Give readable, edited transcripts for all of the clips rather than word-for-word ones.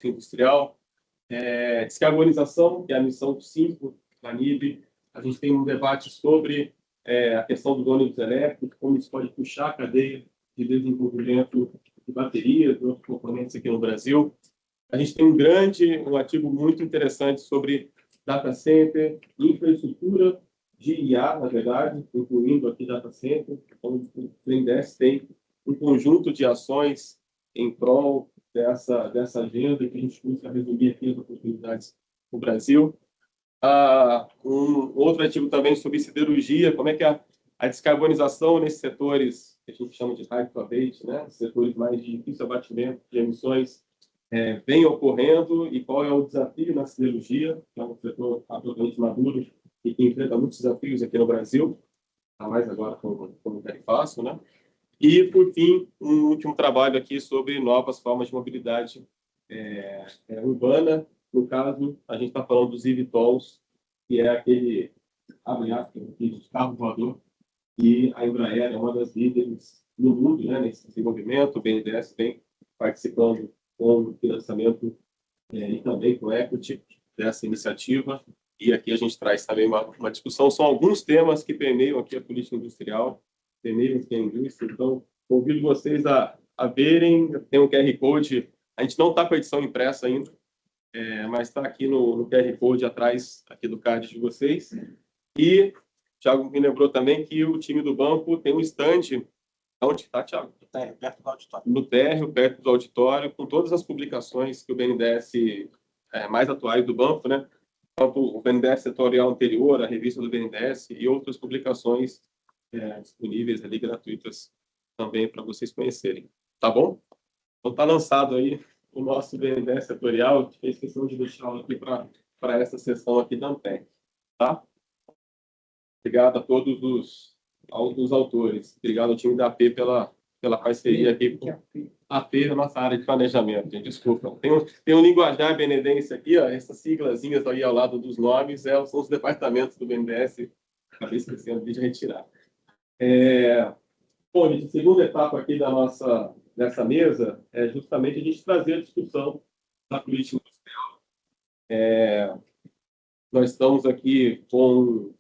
industrial. Descarbonização, que é a missão 5 da NIB. A gente tem um debate sobre a questão dos ônibus elétricos, como isso pode puxar a cadeia de desenvolvimento de baterias e outros componentes aqui no Brasil. A gente tem um artigo muito interessante sobre data center, infraestrutura de IA, na verdade, incluindo aqui data center. Então, o BNDES tem um conjunto de ações em prol dessa agenda que a gente busca resumir aqui as oportunidades no Brasil. Outro artigo também sobre siderurgia, como é que a descarbonização nesses setores que a gente chama de hard to abate, né? Setores mais de difícil abatimento de emissões, vem ocorrendo e qual é o desafio na siderurgia, que é um setor absolutamente maduro e que enfrenta muitos desafios aqui no Brasil, ainda mais agora com o tarifaço, né? E, por fim, um último trabalho aqui sobre novas formas de mobilidade urbana. No caso, a gente está falando dos eVTOLs, que é aquele, abre aspas, de carro voador, e a Embraer é uma das líderes no mundo, né, nesse desenvolvimento. O BNDES vem participando com o financiamento e também com o equity dessa iniciativa. E aqui a gente traz também uma discussão. São alguns temas que permeiam aqui a política industrial, permeiam aqui a indústria. Então, convido vocês a verem. Tem um QR Code. A gente não está com a edição impressa ainda, mas está aqui no QR Code atrás aqui do card de vocês. E o Thiago me lembrou também que o time do banco tem um stand. Onde está, Thiago? No térreo, perto do auditório. No térreo, perto do auditório, com todas as publicações que o BNDES mais atuais do banco, né? Tanto o BNDES setorial anterior, a revista do BNDES e outras publicações disponíveis ali, gratuitas também para vocês conhecerem. Tá bom? Então está lançado aí o nosso BNDES setorial. A gente fez questão de deixá-lo aqui para essa sessão aqui da Ampeg. Tá? Obrigado a todos os autores. Obrigado ao time da AP pela parceria aqui. AP é a nossa área de planejamento, gente. Desculpa. Tem um linguajar benedense aqui, ó, essas siglazinhas aí ao lado dos nomes, são os departamentos do BNDES. Acabei esquecendo de retirar. Bom, gente, a segunda etapa aqui dessa mesa é justamente a gente trazer a discussão da política industrial. Nós estamos aqui com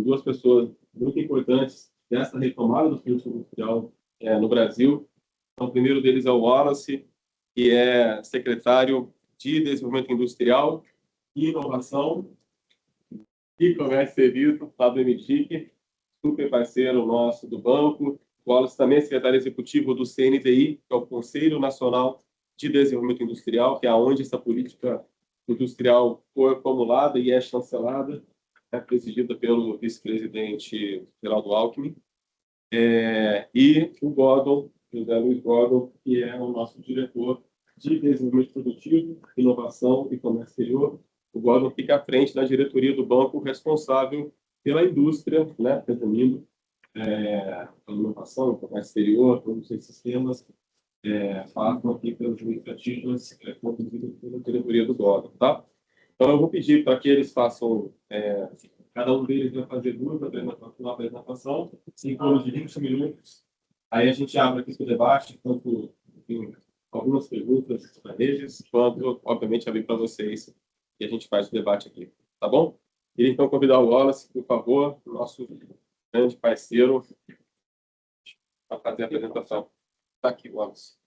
duas pessoas muito importantes dessa retomada da política industrial no Brasil. Então, o primeiro deles é o Wallace, que é secretário de Desenvolvimento Industrial e Inovação e Comércio e Serviço, lá do MDIC, super parceiro nosso do banco. O Wallace também é secretário executivo do CNDI, que é o Conselho Nacional de Desenvolvimento Industrial, que é onde essa política industrial foi formulada e é chancelada, presidida pelo vice-presidente Geraldo Alckmin. E o Gordon, José Luiz Gordon, que é o nosso diretor de Desenvolvimento Produtivo, Inovação e Comércio Exterior. O Gordon fica à frente da diretoria do banco responsável pela indústria, né, resumindo, pela inovação, comércio exterior, todos esses temas passam aqui pelas iniciativas conduzidas pela diretoria do Gordon, tá? Então, eu vou pedir para que eles façam, cada um deles vai fazer uma apresentação, em torno de 20 minutos. Aí a gente abre aqui para o debate, tanto algumas perguntas para eles, quanto, obviamente, abrir para vocês e a gente faz o debate aqui, tá bom? E então convidar o Wallace, por favor, nosso grande parceiro, para fazer a apresentação. Está aqui, Wallace.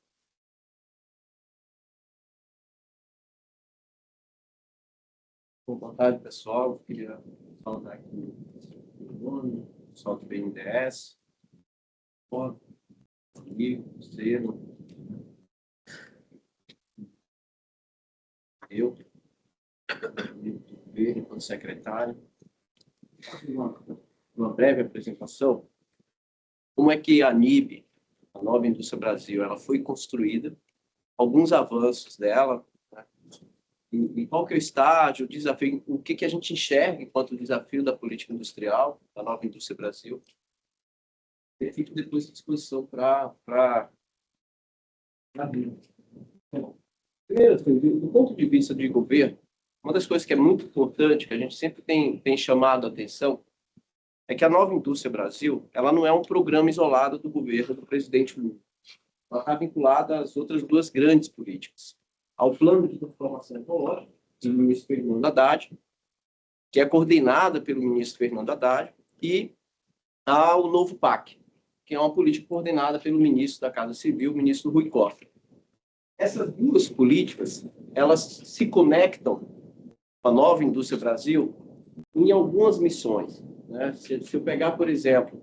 Boa tarde, pessoal. Eu queria saudar aqui o pessoal do BNDES, amigo, Ciro, eu, enquanto secretário. Uma breve apresentação. Como é que a NIB, a Nova Indústria Brasil, ela foi construída, alguns avanços dela, né? E qual que é o estágio, o desafio, o que a gente enxerga enquanto desafio da política industrial, da Nova Indústria Brasil. E fico depois à disposição para primeiro, do ponto de vista de governo, uma das coisas que é muito importante, que a gente sempre tem chamado a atenção, é que a Nova Indústria Brasil, ela não é um programa isolado do governo do presidente Lula. Ela está vinculada às outras duas grandes políticas. ao Plano de Transformação Ecológica, do ministro Fernando Haddad, que é coordenada pelo ministro Fernando Haddad, e ao novo PAC, que é uma política coordenada pelo ministro da Casa Civil, o ministro Rui Costa. Essas duas políticas, elas se conectam com a Nova Indústria Brasil em algumas missões, né? Se eu pegar, por exemplo,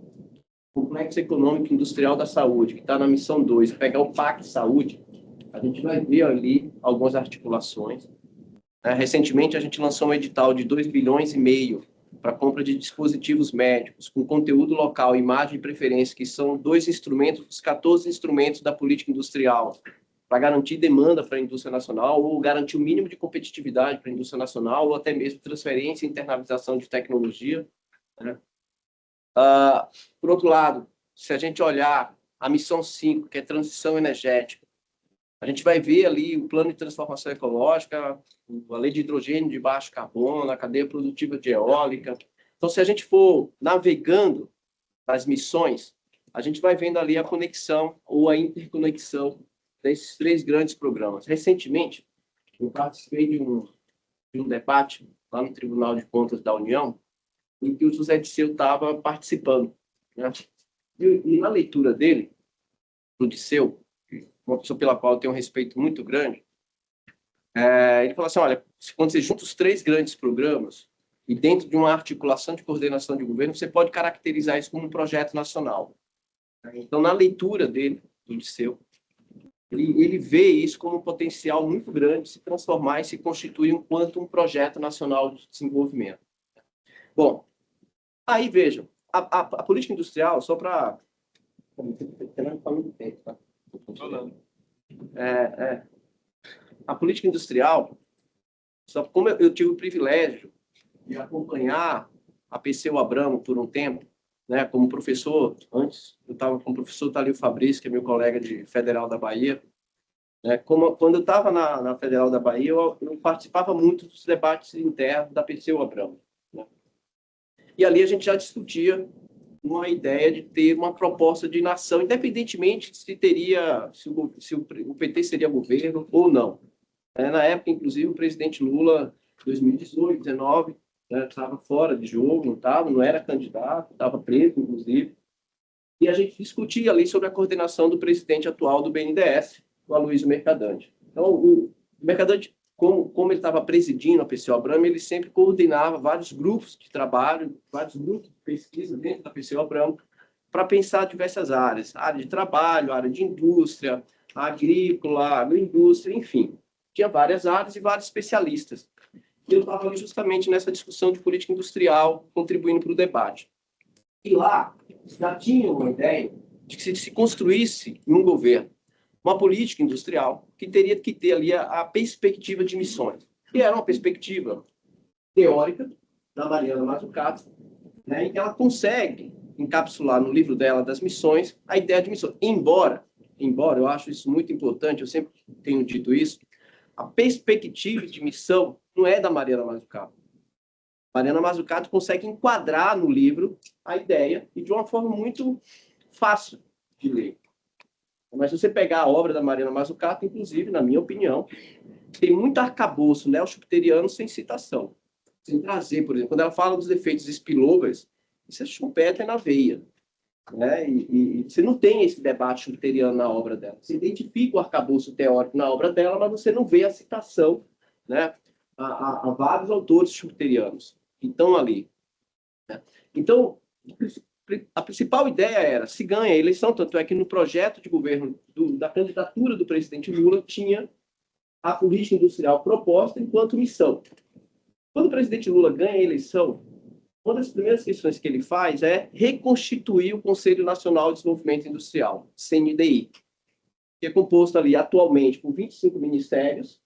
o Complexo Econômico e Industrial da Saúde, que está na missão 2, pegar o PAC Saúde, a gente vai ver ali algumas articulações. Recentemente, a gente lançou um edital de 2,5 bilhões para compra de dispositivos médicos, com conteúdo local, imagem e preferência, que são 2 instrumentos, os 14 instrumentos da política industrial, para garantir demanda para a indústria nacional, ou garantir o mínimo de competitividade para a indústria nacional, ou até mesmo transferência e internalização de tecnologia. Né? Por outro lado, se a gente olhar a missão 5, que é transição energética, a gente vai ver ali o plano de transformação ecológica, a lei de hidrogênio de baixo carbono, a cadeia produtiva de eólica. Então, se a gente for navegando nas missões, a gente vai vendo ali a conexão ou a interconexão desses 3 grandes programas. Recentemente, eu participei de um debate lá no Tribunal de Contas da União, em que o José Disseu estava participando. Né? E na leitura dele, do Disseu, uma pessoa pela qual eu tenho um respeito muito grande, ele falou assim, olha, quando você junta os 3 grandes programas e dentro de uma articulação de coordenação de governo, você pode caracterizar isso como um projeto nacional. Então, na leitura dele, do Disseu, ele vê isso como um potencial muito grande de se transformar e se constituir enquanto um projeto nacional de desenvolvimento. Bom, aí vejam, a política industrial, só para... A política industrial, só como eu tive o privilégio de acompanhar a PCU Abramo por um tempo, né, como professor, antes eu estava com o professor Thalio Fabrício, que é meu colega de Federal da Bahia, né, quando eu estava na Federal da Bahia, eu participava muito dos debates internos da PCU Abramo. Né? E ali a gente já discutia uma ideia de ter uma proposta de nação, independentemente se o PT seria governo ou não. Na época, inclusive, o presidente Lula, em 2018, 2019, estava fora de jogo, não era candidato, estava preso, inclusive. E a gente discutia ali sobre a coordenação do presidente atual do BNDES, o Aloysio Mercadante. Então, o Mercadante, como ele estava presidindo a PCU Abramo, ele sempre coordenava vários grupos de trabalho, vários grupos de pesquisa dentro da PCU Abramo, para pensar diversas áreas, área de trabalho, área de indústria, agrícola, agroindústria, enfim. Tinha várias áreas e vários especialistas. E eu estava ali justamente nessa discussão de política industrial, contribuindo para o debate. E lá já tinha uma ideia de que se construísse em um governo uma política industrial que teria que ter ali a perspectiva de missões. E era uma perspectiva teórica da Mariana Mazzucato, né, em que ela consegue encapsular no livro dela das missões a ideia de missões. Embora eu acho isso muito importante, eu sempre tenho dito isso, a perspectiva de missão não é da Mariana Mazzucato. Mariana Mazzucato consegue enquadrar no livro a ideia e de uma forma muito fácil de ler. Mas se você pegar a obra da Mariana Mazzucato, inclusive, na minha opinião, tem muito arcabouço neo-schumpeteriano sem citação. Sem trazer, por exemplo, quando ela fala dos efeitos spillovers, isso é Schumpeter na veia. Né? E você não tem esse debate schumpeteriano na obra dela. Você identifica o arcabouço teórico na obra dela, mas você não vê a citação, né, a vários autores schumpeterianos que estão ali. Né? Então, a principal ideia era, se ganha a eleição, tanto é que no projeto de governo da candidatura do presidente Lula tinha a política industrial proposta enquanto missão. Quando o presidente Lula ganha a eleição, uma das primeiras questões que ele faz é reconstituir o Conselho Nacional de Desenvolvimento Industrial, CNDI, que é composto ali atualmente por 25 ministérios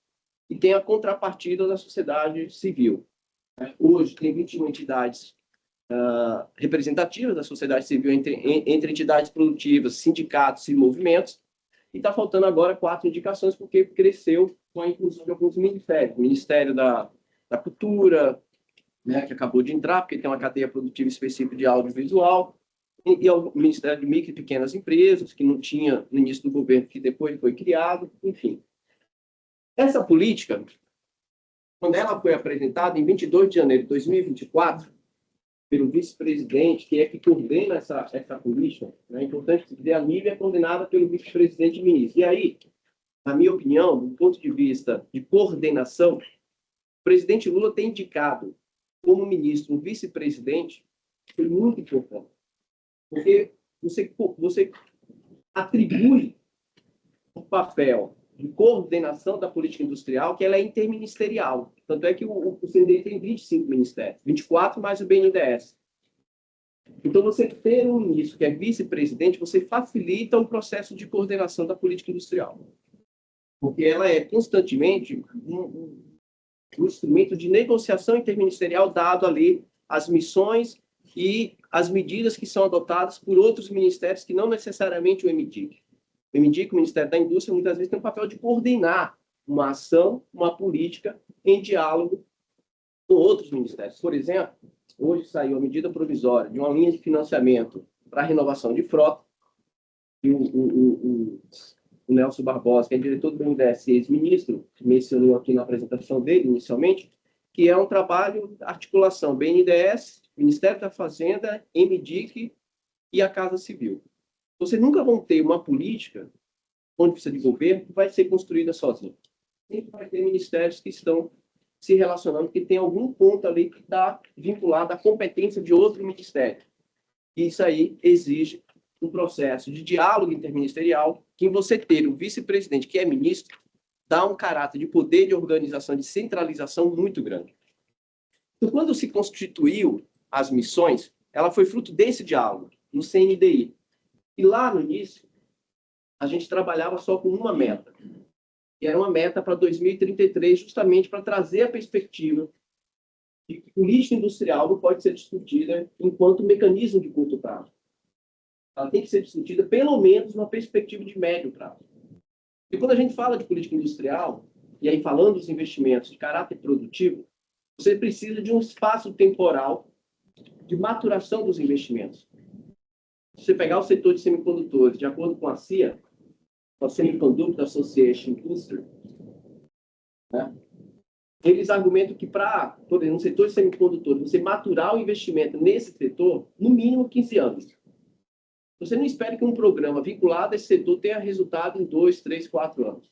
e tem a contrapartida da sociedade civil. Hoje tem 21 entidades representativas da sociedade civil entre entidades produtivas, sindicatos e movimentos, e está faltando agora 4 indicações, porque cresceu com a inclusão de alguns ministérios. O Ministério da Cultura, né, que acabou de entrar, porque tem uma cadeia produtiva específica de audiovisual, e o Ministério de Micro e Pequenas Empresas, que não tinha no início do governo, que depois foi criado, enfim. Essa política, quando ela foi apresentada em 22 de janeiro de 2024, pelo vice-presidente, que é que coordena essa política, né? É importante dizer, a Nívia é coordenada pelo vice-presidente e ministro. E aí, na minha opinião, do ponto de vista de coordenação, o presidente Lula tem indicado como ministro um vice-presidente que foi muito importante. Porque você atribui o papel de coordenação da política industrial, que ela é interministerial. Tanto é que o CNDI tem 25 ministérios, 24 mais o BNDES. Então, você ter um ministro que é vice-presidente, você facilita o processo de coordenação da política industrial. Porque ela é constantemente um instrumento de negociação interministerial dado ali as missões e as medidas que são adotadas por outros ministérios que não necessariamente o MDIC. O MDIC, o Ministério da Indústria, muitas vezes tem o papel de coordenar uma ação, uma política em diálogo com outros ministérios. Por exemplo, hoje saiu a medida provisória de uma linha de financiamento para a renovação de frota, e o Nelson Barbosa, que é diretor do BNDES e ex-ministro, mencionou aqui na apresentação dele, inicialmente, que é um trabalho de articulação BNDES, Ministério da Fazenda, MDIC e a Casa Civil. Você nunca vão ter uma política, onde precisa de governo, que vai ser construída sozinha. Sempre vai ter ministérios que estão se relacionando, que tem algum ponto ali que está vinculado à competência de outro ministério. E isso aí exige um processo de diálogo interministerial, que você ter o vice-presidente, que é ministro, dá um caráter de poder de organização, de centralização muito grande. Então, quando se constituiu as missões, ela foi fruto desse diálogo, no CNDI. E lá no início, a gente trabalhava só com uma meta, que era uma meta para 2033, justamente para trazer a perspectiva de que política industrial não pode ser discutida enquanto mecanismo de curto prazo. Ela tem que ser discutida, pelo menos, numa perspectiva de médio prazo. E quando a gente fala de política industrial, e aí falando dos investimentos de caráter produtivo, você precisa de um espaço temporal de maturação dos investimentos. Se você pegar o setor de semicondutores, de acordo com a CIA, a Semiconductor Association Cluster, né, eles argumentam que para, por exemplo, no setor de semicondutores, você maturar o investimento nesse setor, no mínimo 15 anos. Você não espera que um programa vinculado a esse setor tenha resultado em 2, 3, 4 anos.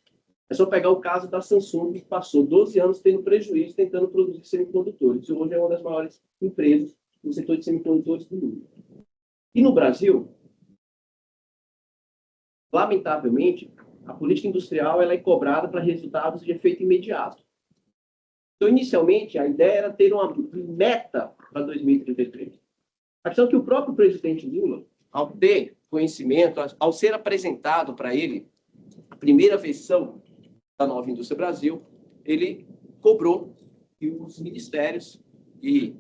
É só pegar o caso da Samsung, que passou 12 anos tendo prejuízo tentando produzir semicondutores. E hoje é uma das maiores empresas no setor de semicondutores do mundo. E no Brasil, lamentavelmente, a política industrial ela é cobrada para resultados de efeito imediato. Então, inicialmente, a ideia era ter uma meta para 2033. A questão é que o próprio presidente Lula, ao ter conhecimento, ao ser apresentado para ele a primeira versão da Nova Indústria Brasil, ele cobrou que os ministérios e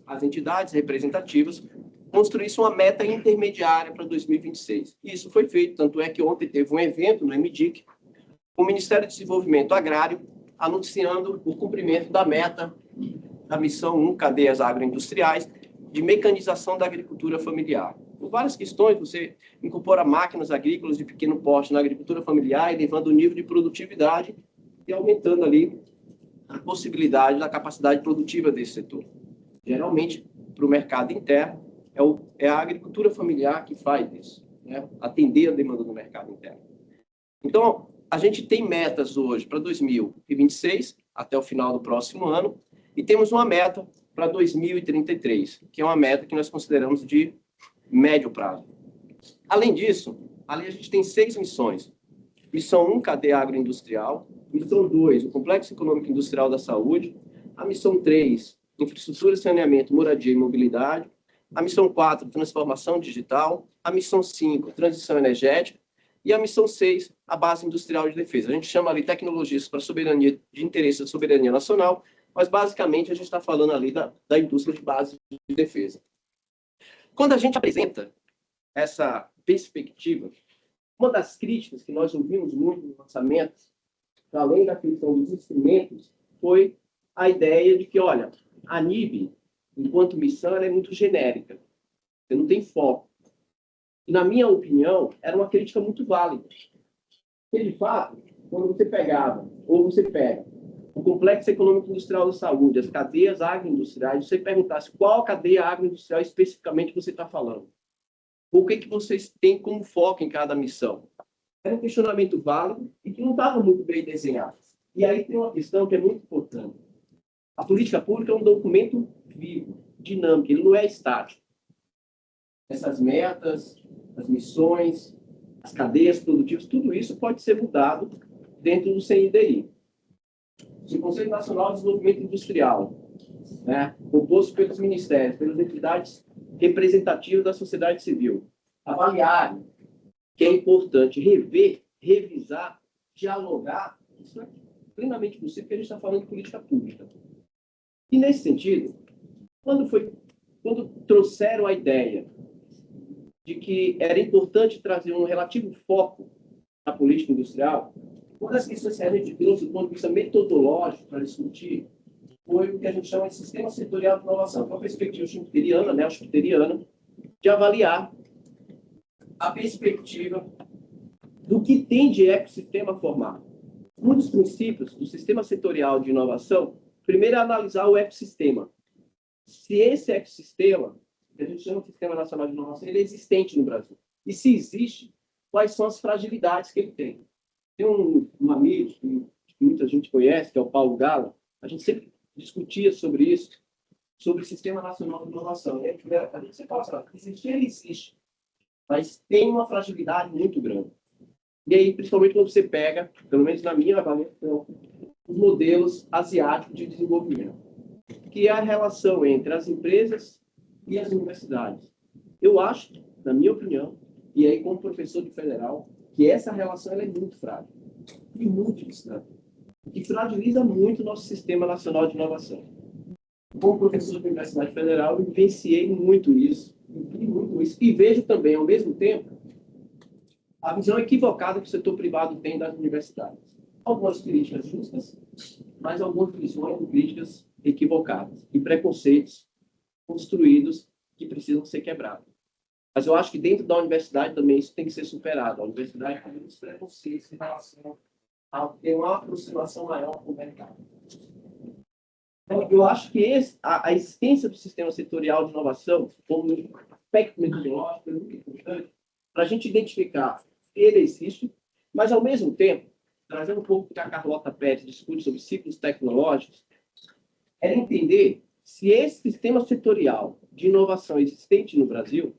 as entidades representativas construíssem uma meta intermediária para 2026. Isso foi feito, tanto é que ontem teve um evento no MDIC, com o Ministério de Desenvolvimento Agrário, anunciando o cumprimento da meta da missão 1, cadeias agroindustriais, de mecanização da agricultura familiar. Por várias questões, você incorpora máquinas agrícolas de pequeno porte na agricultura familiar, elevando o nível de produtividade e aumentando ali a possibilidade da capacidade produtiva desse setor. Geralmente, para o mercado interno, é a agricultura familiar que faz isso, né? Atender a demanda do mercado interno. Então, a gente tem metas hoje para 2026, até o final do próximo ano, e temos uma meta para 2033, que é uma meta que nós consideramos de médio prazo. Além disso, ali a gente tem 6 missões. Missão 1, cadeia agroindustrial. Missão 2, o Complexo Econômico Industrial da Saúde. A missão 3, infraestrutura, saneamento, moradia e mobilidade. A missão 4, transformação digital. A missão 5, transição energética. E a missão 6, a base industrial de defesa. A gente chama ali tecnologias para soberania, de interesse da soberania nacional, mas basicamente a gente está falando ali da indústria de base de defesa. Quando a gente apresenta essa perspectiva, uma das críticas que nós ouvimos muito no lançamento, além da questão dos instrumentos, foi a ideia de que, olha, a NIB, enquanto missão, ela é muito genérica. Você não tem foco. E, na minha opinião, era uma crítica muito válida. Porque, de fato, quando você pegava ou você pega o complexo econômico industrial da saúde, as cadeias agroindustriais, você perguntasse qual cadeia agroindustrial especificamente você está falando. O que vocês têm como foco em cada missão? Era um questionamento válido e que não estava muito bem desenhado. E aí tem uma questão que é muito importante. A política pública é um documento vivo, dinâmico, ele não é estático. Essas metas, as missões, as cadeias produtivas, tudo isso pode ser mudado dentro do CNDI. Se o Conselho Nacional de Desenvolvimento Industrial, né, composto pelos ministérios, pelas entidades representativas da sociedade civil, avaliarem que é importante rever, revisar, dialogar, isso é plenamente possível, porque a gente está falando de política pública. E, nesse sentido, quando trouxeram a ideia de que era importante trazer um relativo foco na política industrial, uma das questões que a gente trouxe do ponto de vista metodológico para discutir foi o que a gente chama de sistema setorial de inovação, que é uma perspectiva schumpeteriana, neo-schumpeteriana, de avaliar a perspectiva do que tem de ecossistema formado. Um dos princípios do sistema setorial de inovação, primeiro é analisar o ecossistema. Se esse ecossistema, que a gente chama de Sistema Nacional de Inovação, ele é existente no Brasil. E se existe, quais são as fragilidades que ele tem? Tem um amigo que muita gente conhece, que é o Paulo Gala, a gente sempre discutia sobre isso, sobre o Sistema Nacional de Inovação. A gente sempre fala, existir, ele existe, mas tem uma fragilidade muito grande. E aí, principalmente quando você pega, pelo menos na minha avaliação, os modelos asiáticos de desenvolvimento, que é a relação entre as empresas e as universidades. Eu acho, na minha opinião, e aí como professor de federal, que essa relação ela é muito frágil e muito distante, que fragiliza muito o nosso Sistema Nacional de Inovação. Como professor de Universidade Federal, eu vivenciei muito isso, e vejo também, ao mesmo tempo, a visão equivocada que o setor privado tem das universidades. Algumas críticas justas, mas algumas visões e críticas equivocadas e preconceitos construídos que precisam ser quebrados. Mas eu acho que dentro da universidade também isso tem que ser superado. A universidade tem muitos preconceitos em relação a ter uma aproximação maior com o mercado. Então, eu acho que a existência do sistema setorial de inovação, como um aspecto metodológico, é muito importante para a gente identificar que ele existe, mas, ao mesmo tempo, trazendo um pouco do que a Carlota Pérez discute sobre ciclos tecnológicos, é entender se esse sistema setorial de inovação existente no Brasil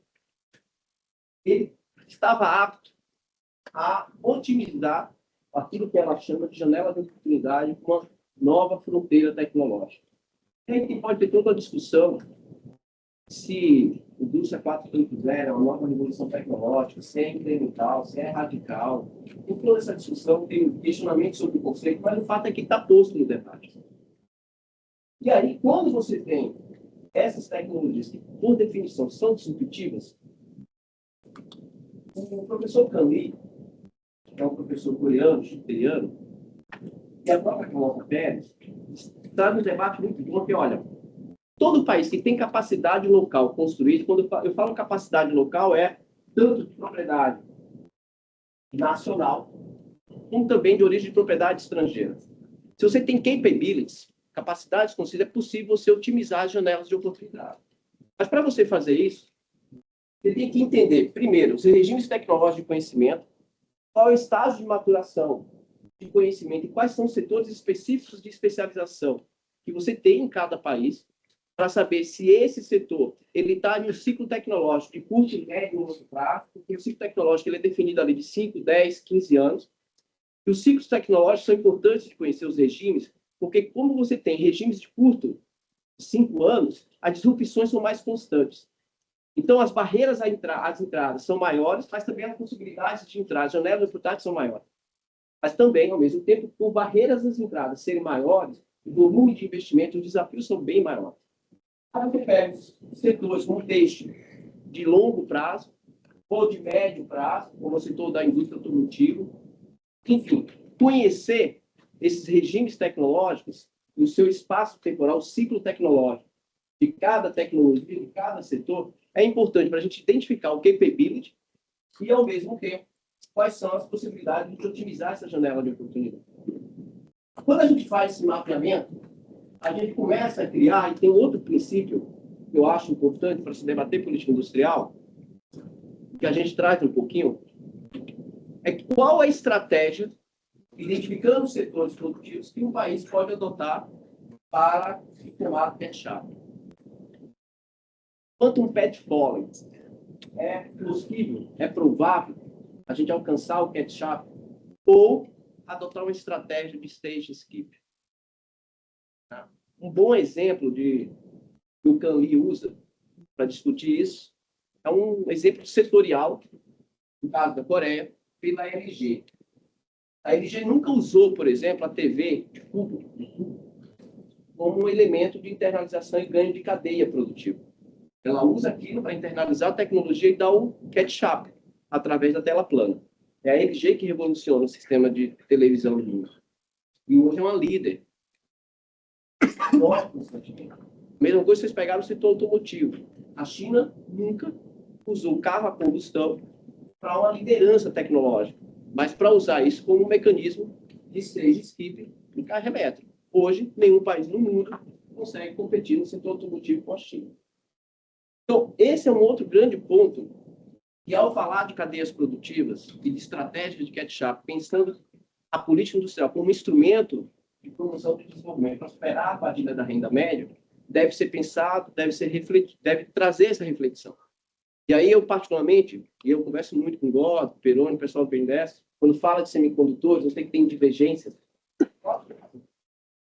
ele estava apto a otimizar aquilo que ela chama de janela de oportunidade com uma nova fronteira tecnológica. E aí pode ter toda a discussão se a indústria 4.0 é uma nova revolução tecnológica, se é incremental, se é radical. Tem toda essa discussão, tem questionamento sobre o conceito, mas o fato é que está posto no debate. E aí, quando você tem essas tecnologias que, por definição, são disruptivas, o professor Kan Lee, que é um professor coreano, schumpeteriano, e a própria Carlota Pérez, traz um debate muito bom, que, olha, todo país que tem capacidade local construída, quando eu falo capacidade local, é tanto de propriedade nacional, como também de origem de propriedade estrangeira. Se você tem capabilities, capacidades construídas, é possível você otimizar as janelas de oportunidade. Mas para você fazer isso, você tem que entender, primeiro, os regimes tecnológicos de conhecimento, qual é o estágio de maturação de conhecimento e quais são os setores específicos de especialização que você tem em cada país, para saber se esse setor ele está em um ciclo tecnológico de curto, médio e longo prazo, porque o ciclo tecnológico ele é definido ali de 5, 10, 15 anos. E os ciclos tecnológicos são importantes de conhecer os regimes, porque como você tem regimes de curto, 5 anos, as disrupções são mais constantes. Então, as barreiras às entradas são maiores, mas também as possibilidades de entrar, as janelas de oportunidade são maiores. Mas também, ao mesmo tempo, por barreiras às entradas serem maiores, o volume de investimento, os desafios são bem maiores. Aí você pega setores como têxtil de longo prazo, ou de médio prazo, como você citou da indústria automotiva. Enfim, conhecer esses regimes tecnológicos e o seu espaço temporal, o ciclo tecnológico de cada tecnologia, de cada setor, é importante para a gente identificar o capability e, ao mesmo tempo, quais são as possibilidades de otimizar essa janela de oportunidade. Quando a gente faz esse mapeamento, a gente começa a criar, e tem outro princípio que eu acho importante para se debater política industrial, que a gente traz um pouquinho, é qual a estratégia, identificando os setores produtivos, que um país pode adotar para se tomar PET-CHAP. Quanto um PET falling, é possível, é provável a gente alcançar o PET-CHAP ou adotar uma estratégia de stage skip. Um bom exemplo que o Kan Lee usa para discutir isso é um exemplo setorial, no caso da Coreia, pela LG. A LG nunca usou, por exemplo, a TV de cubo como um elemento de internalização e ganho de cadeia produtiva. Ela usa aquilo para internalizar a tecnologia e dar o catch-up através da tela plana. É a LG que revoluciona o sistema de televisão no mundo. E hoje é uma líder. Mesma coisa, vocês pegaram o setor automotivo. A China nunca usou carro a combustão para uma liderança tecnológica, mas para usar isso como um mecanismo de stage skip em carro elétrico. Hoje, nenhum país no mundo consegue competir no setor automotivo com a China. Então, esse é um outro grande ponto, e ao falar de cadeias produtivas e de estratégias de catch-up, pensando a política industrial como instrumento de promoção de desenvolvimento para superar a fadiga da renda média, deve ser pensado, deve ser refletido, deve trazer essa reflexão. E aí eu, particularmente, e eu converso muito com o Gordo, Peroni, o pessoal do BNDES, quando fala de semicondutores, eu sei que tem divergências.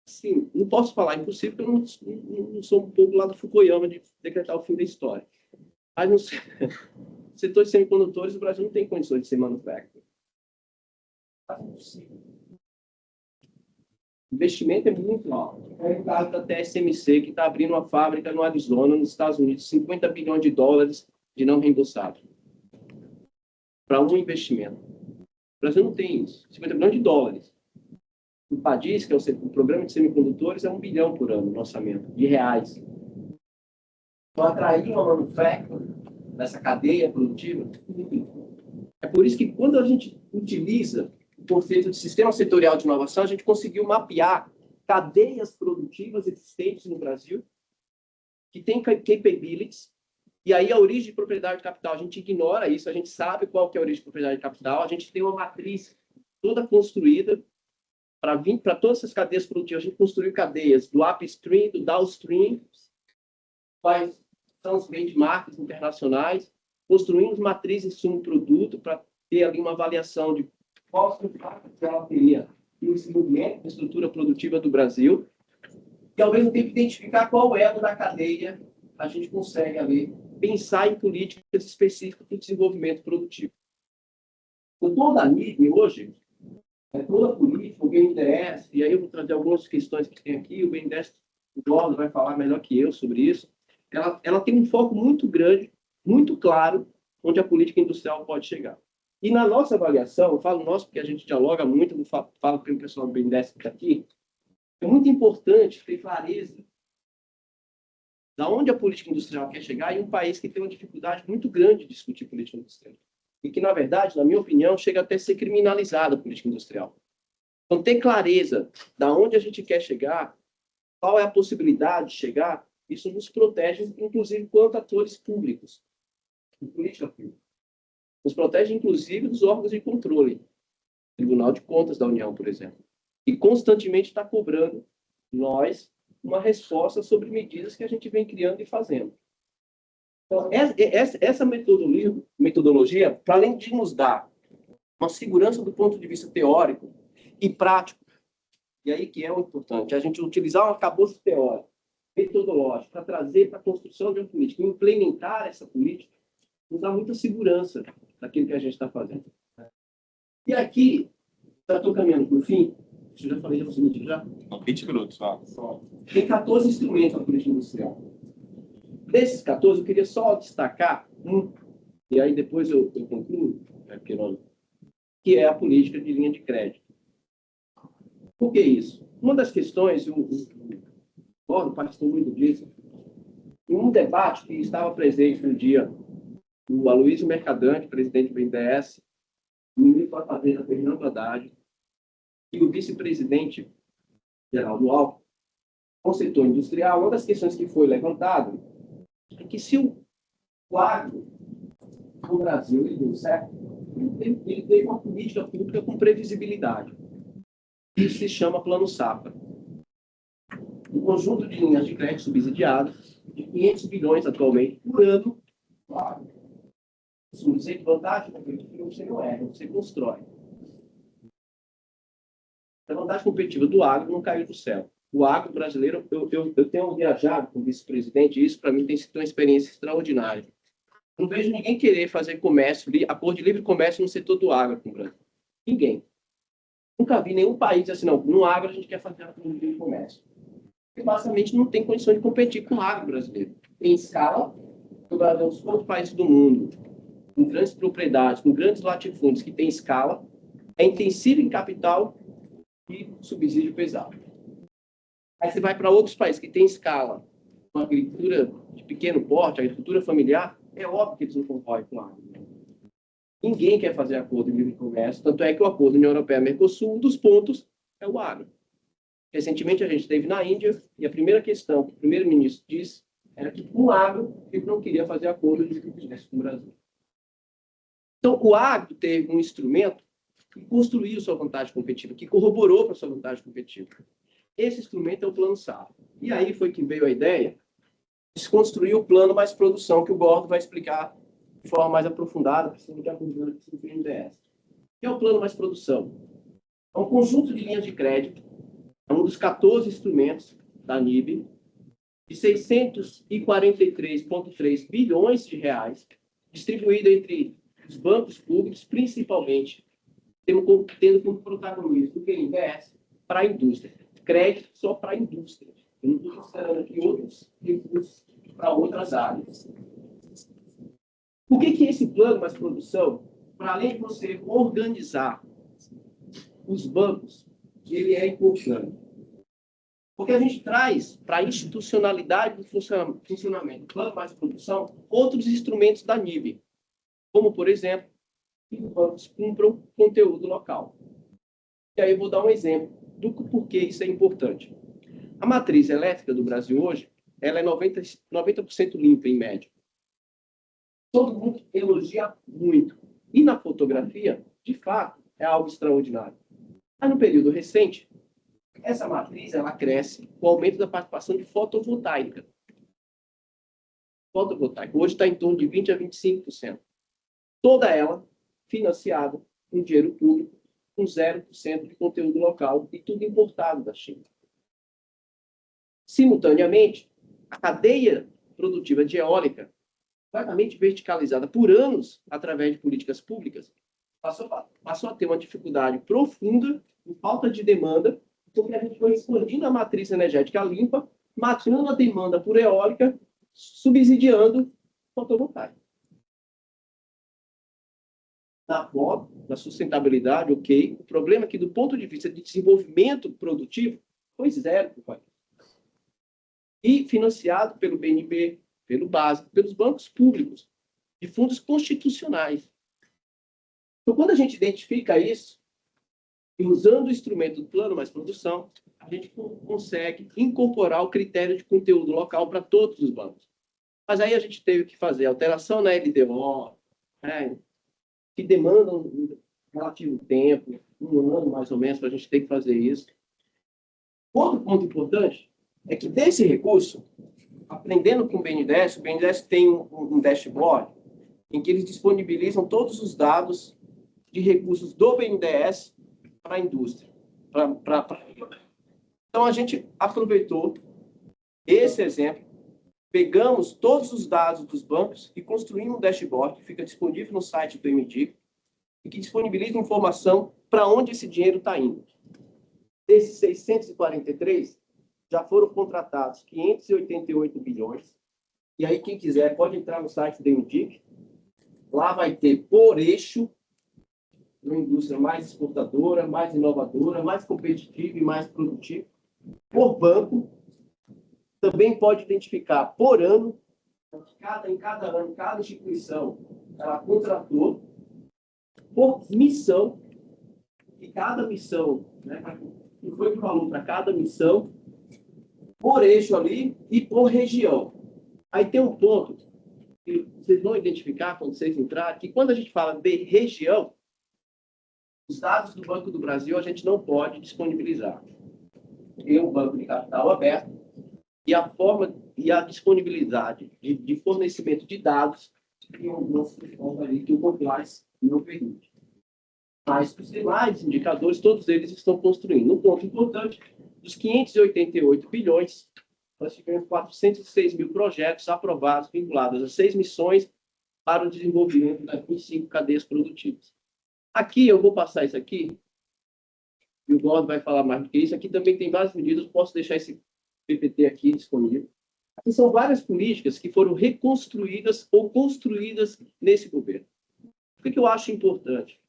Sim, não posso falar impossível, porque eu não sou um pouco lá do Fukuyama de decretar o fim da história. Mas no setor de semicondutores, o Brasil não tem condições de ser manufacturing. É impossível. O investimento é muito alto. É o caso da TSMC, que está abrindo uma fábrica no Arizona, nos Estados Unidos, 50 bilhões de dólares de não reembolsado. Para um investimento. O Brasil não tem isso. 50 bilhões de dólares. O PADIS, que é o programa de semicondutores, é 1 bilhão por ano no orçamento, de reais. Então, atrair uma manufacturing nessa cadeia produtiva. É por isso que, quando a gente utiliza o conceito de sistema setorial de inovação, a gente conseguiu mapear cadeias produtivas existentes no Brasil que têm capabilities, e aí a origem de propriedade de capital, a gente ignora isso, a gente sabe qual que é a origem de propriedade de capital, a gente tem uma matriz toda construída para todas essas cadeias produtivas. A gente construiu cadeias do upstream, do downstream, quais são os benchmarks internacionais, construímos matrizes insumo-produto para ter ali uma avaliação de qual o impacto que ela teria no desenvolvimento da estrutura produtiva do Brasil, e ao mesmo tempo identificar qual elo da cadeia a gente consegue ali pensar em políticas específicas para o desenvolvimento produtivo. O tom da mídia hoje é toda a política, o BNDES, e aí eu vou trazer algumas questões que tem aqui, o BNDES, o Jorge vai falar melhor que eu sobre isso. Ela tem um foco muito grande, muito claro, onde a política industrial pode chegar. E na nossa avaliação, eu falo nosso porque a gente dialoga muito, eu falo para o pessoal do BNDES que está aqui, é muito importante ter clareza da onde a política industrial quer chegar em um país que tem uma dificuldade muito grande de discutir política industrial. E que, na verdade, na minha opinião, chega até a ser criminalizada a política industrial. Então, ter clareza da onde a gente quer chegar, qual é a possibilidade de chegar, isso nos protege, inclusive, quanto atores públicos, de política pública. Nos protege, inclusive, dos órgãos de controle. Tribunal de Contas da União, por exemplo. E constantemente está cobrando nós uma resposta sobre medidas que a gente vem criando e fazendo. Então, essa metodologia, para além de nos dar uma segurança do ponto de vista teórico e prático, e aí que é o importante, a gente utilizar um arcabouço teórico, metodológico, para trazer para a construção de uma política, implementar essa política, nos dá muita segurança daquilo que a gente está fazendo. E aqui, já estou caminhando para o fim, eu já falei já minutos já? 20 minutos, tá? Tem 14 instrumentos na política industrial. Desses 14, eu queria só destacar um, e aí depois eu concluo, que é a política de linha de crédito. Por que isso? Uma das questões, o Gordon participou muito disso, em um debate que estava presente no dia, o Aloysio Mercadante, presidente do BNDES, o ministro da Fazenda, Fernando Haddad, e o vice-presidente Geraldo Alckmin, com o setor industrial, uma das questões que foi levantada é que se o agro no Brasil ele deu certo, ele teve uma política pública com previsibilidade. Isso se chama Plano Safra. Um conjunto de linhas de crédito subsidiadas de 500 bilhões atualmente por ano. Claro. Isso não sei que vantagem, porque você não é, você constrói. A vantagem competitiva do agro não caiu do céu. O agro brasileiro, eu tenho viajado com o vice-presidente, e isso para mim tem sido uma experiência extraordinária. Não vejo ninguém querer fazer comércio, acordo de livre comércio no setor do agro com o Brasil. Ninguém. Nunca vi nenhum país assim, não, no agro a gente quer fazer acordo de livre comércio. Porque basicamente não tem condição de competir com o agro brasileiro. Em escala, o Brasil é um dos poucos países do mundo, com grandes propriedades, com grandes latifúndios que tem escala, é intensivo em capital e subsídio pesado. Aí você vai para outros países que têm escala, com agricultura de pequeno porte, agricultura familiar, é óbvio que eles não concorrem com a agro. Ninguém quer fazer acordo de livre comércio, tanto é que o acordo União Europeia-Mercosul, um dos pontos é o agro. Recentemente a gente esteve na Índia e a primeira questão que o primeiro-ministro disse era que com o agro ele não queria fazer acordo de livre comércio com o Brasil. Então o agro teve um instrumento que construiu sua vantagem competitiva, que corroborou para sua vantagem competitiva. Esse instrumento é o Plano Safra. E aí foi que veio a ideia de se construir o Plano Mais Produção, que o Gordo vai explicar de forma mais aprofundada, precisando de ajuda do BNDES. O que é o Plano Mais Produção? É um conjunto de linhas de crédito, é um dos 14 instrumentos da ANIB, de 643,3 bilhões de reais, distribuído entre os bancos públicos, principalmente, tendo como protagonista o BNDES para a indústria. Crédito só para a indústria. Eu não estou considerando aqui outros recursos para outras áreas. Por que esse plano mais produção, para além de você organizar os bancos, ele é importante? Porque a gente traz para a institucionalidade do funcionamento do plano mais produção outros instrumentos da NIB, como, por exemplo, que os bancos cumpram conteúdo local. E aí eu vou dar um exemplo do porquê isso é importante. A matriz elétrica do Brasil hoje, ela é 90% limpa, em média. Todo mundo elogia muito. E na fotografia, de fato, é algo extraordinário. Mas no período recente, essa matriz ela cresce com o aumento da participação de fotovoltaica. Fotovoltaica hoje está em torno de 20% a 25%. Toda ela financiada com dinheiro público, com 0% de conteúdo local e tudo importado da China. Simultaneamente, a cadeia produtiva de eólica, claramente verticalizada por anos através de políticas públicas, passou a ter uma dificuldade profunda por falta de demanda, porque a gente foi expandindo a matriz energética limpa, matando a demanda por eólica, subsidiando fotovoltaica. Na foto, na sustentabilidade, ok. O problema é que, do ponto de vista de desenvolvimento produtivo, foi zero para o país. E financiado pelo BNB, pelo BASE, pelos bancos públicos, de fundos constitucionais. Então, quando a gente identifica isso, e usando o instrumento do Plano Mais Produção, a gente consegue incorporar o critério de conteúdo local para todos os bancos. Mas aí a gente teve que fazer alteração na LDO, né, que demandam um relativo tempo, um ano mais ou menos, para a gente ter que fazer isso. Outro ponto importante é que desse recurso, aprendendo com o BNDES tem um dashboard em que eles disponibilizam todos os dados de recursos do BNDES para a indústria. Então, a gente aproveitou esse exemplo, pegamos todos os dados dos bancos e construímos um dashboard que fica disponível no site do MDIC e que disponibiliza informação para onde esse dinheiro está indo. Desses 643, já foram contratados 588 bilhões. E aí, quem quiser, pode entrar no site do MDIC. Lá vai ter por eixo uma indústria mais exportadora, mais inovadora, mais competitiva e mais produtiva. Por banco, também pode identificar por ano, em cada ano, cada instituição, ela contratou, por missão, e cada missão, né, que foi o valor valor para cada missão, por eixo ali e por região. Aí tem um ponto que vocês vão identificar quando vocês entrarem, que quando a gente fala de região, os dados do Banco do Brasil a gente não pode disponibilizar. Tem um banco de capital aberto e a forma e a disponibilidade de fornecimento de dados tem algumas questões ali que o compliance não permite. Mas os demais indicadores, todos eles estão construindo. Um ponto importante, dos 588 bilhões, nós tivemos 406 mil projetos aprovados, vinculados a 6 missões para o desenvolvimento das 25 cadeias produtivas. Aqui, eu vou passar isso aqui, e o Gordon vai falar mais do que isso. Aqui também tem várias medidas, posso deixar esse PPT aqui disponível. Aqui são várias políticas que foram reconstruídas ou construídas nesse governo. O que eu acho importante?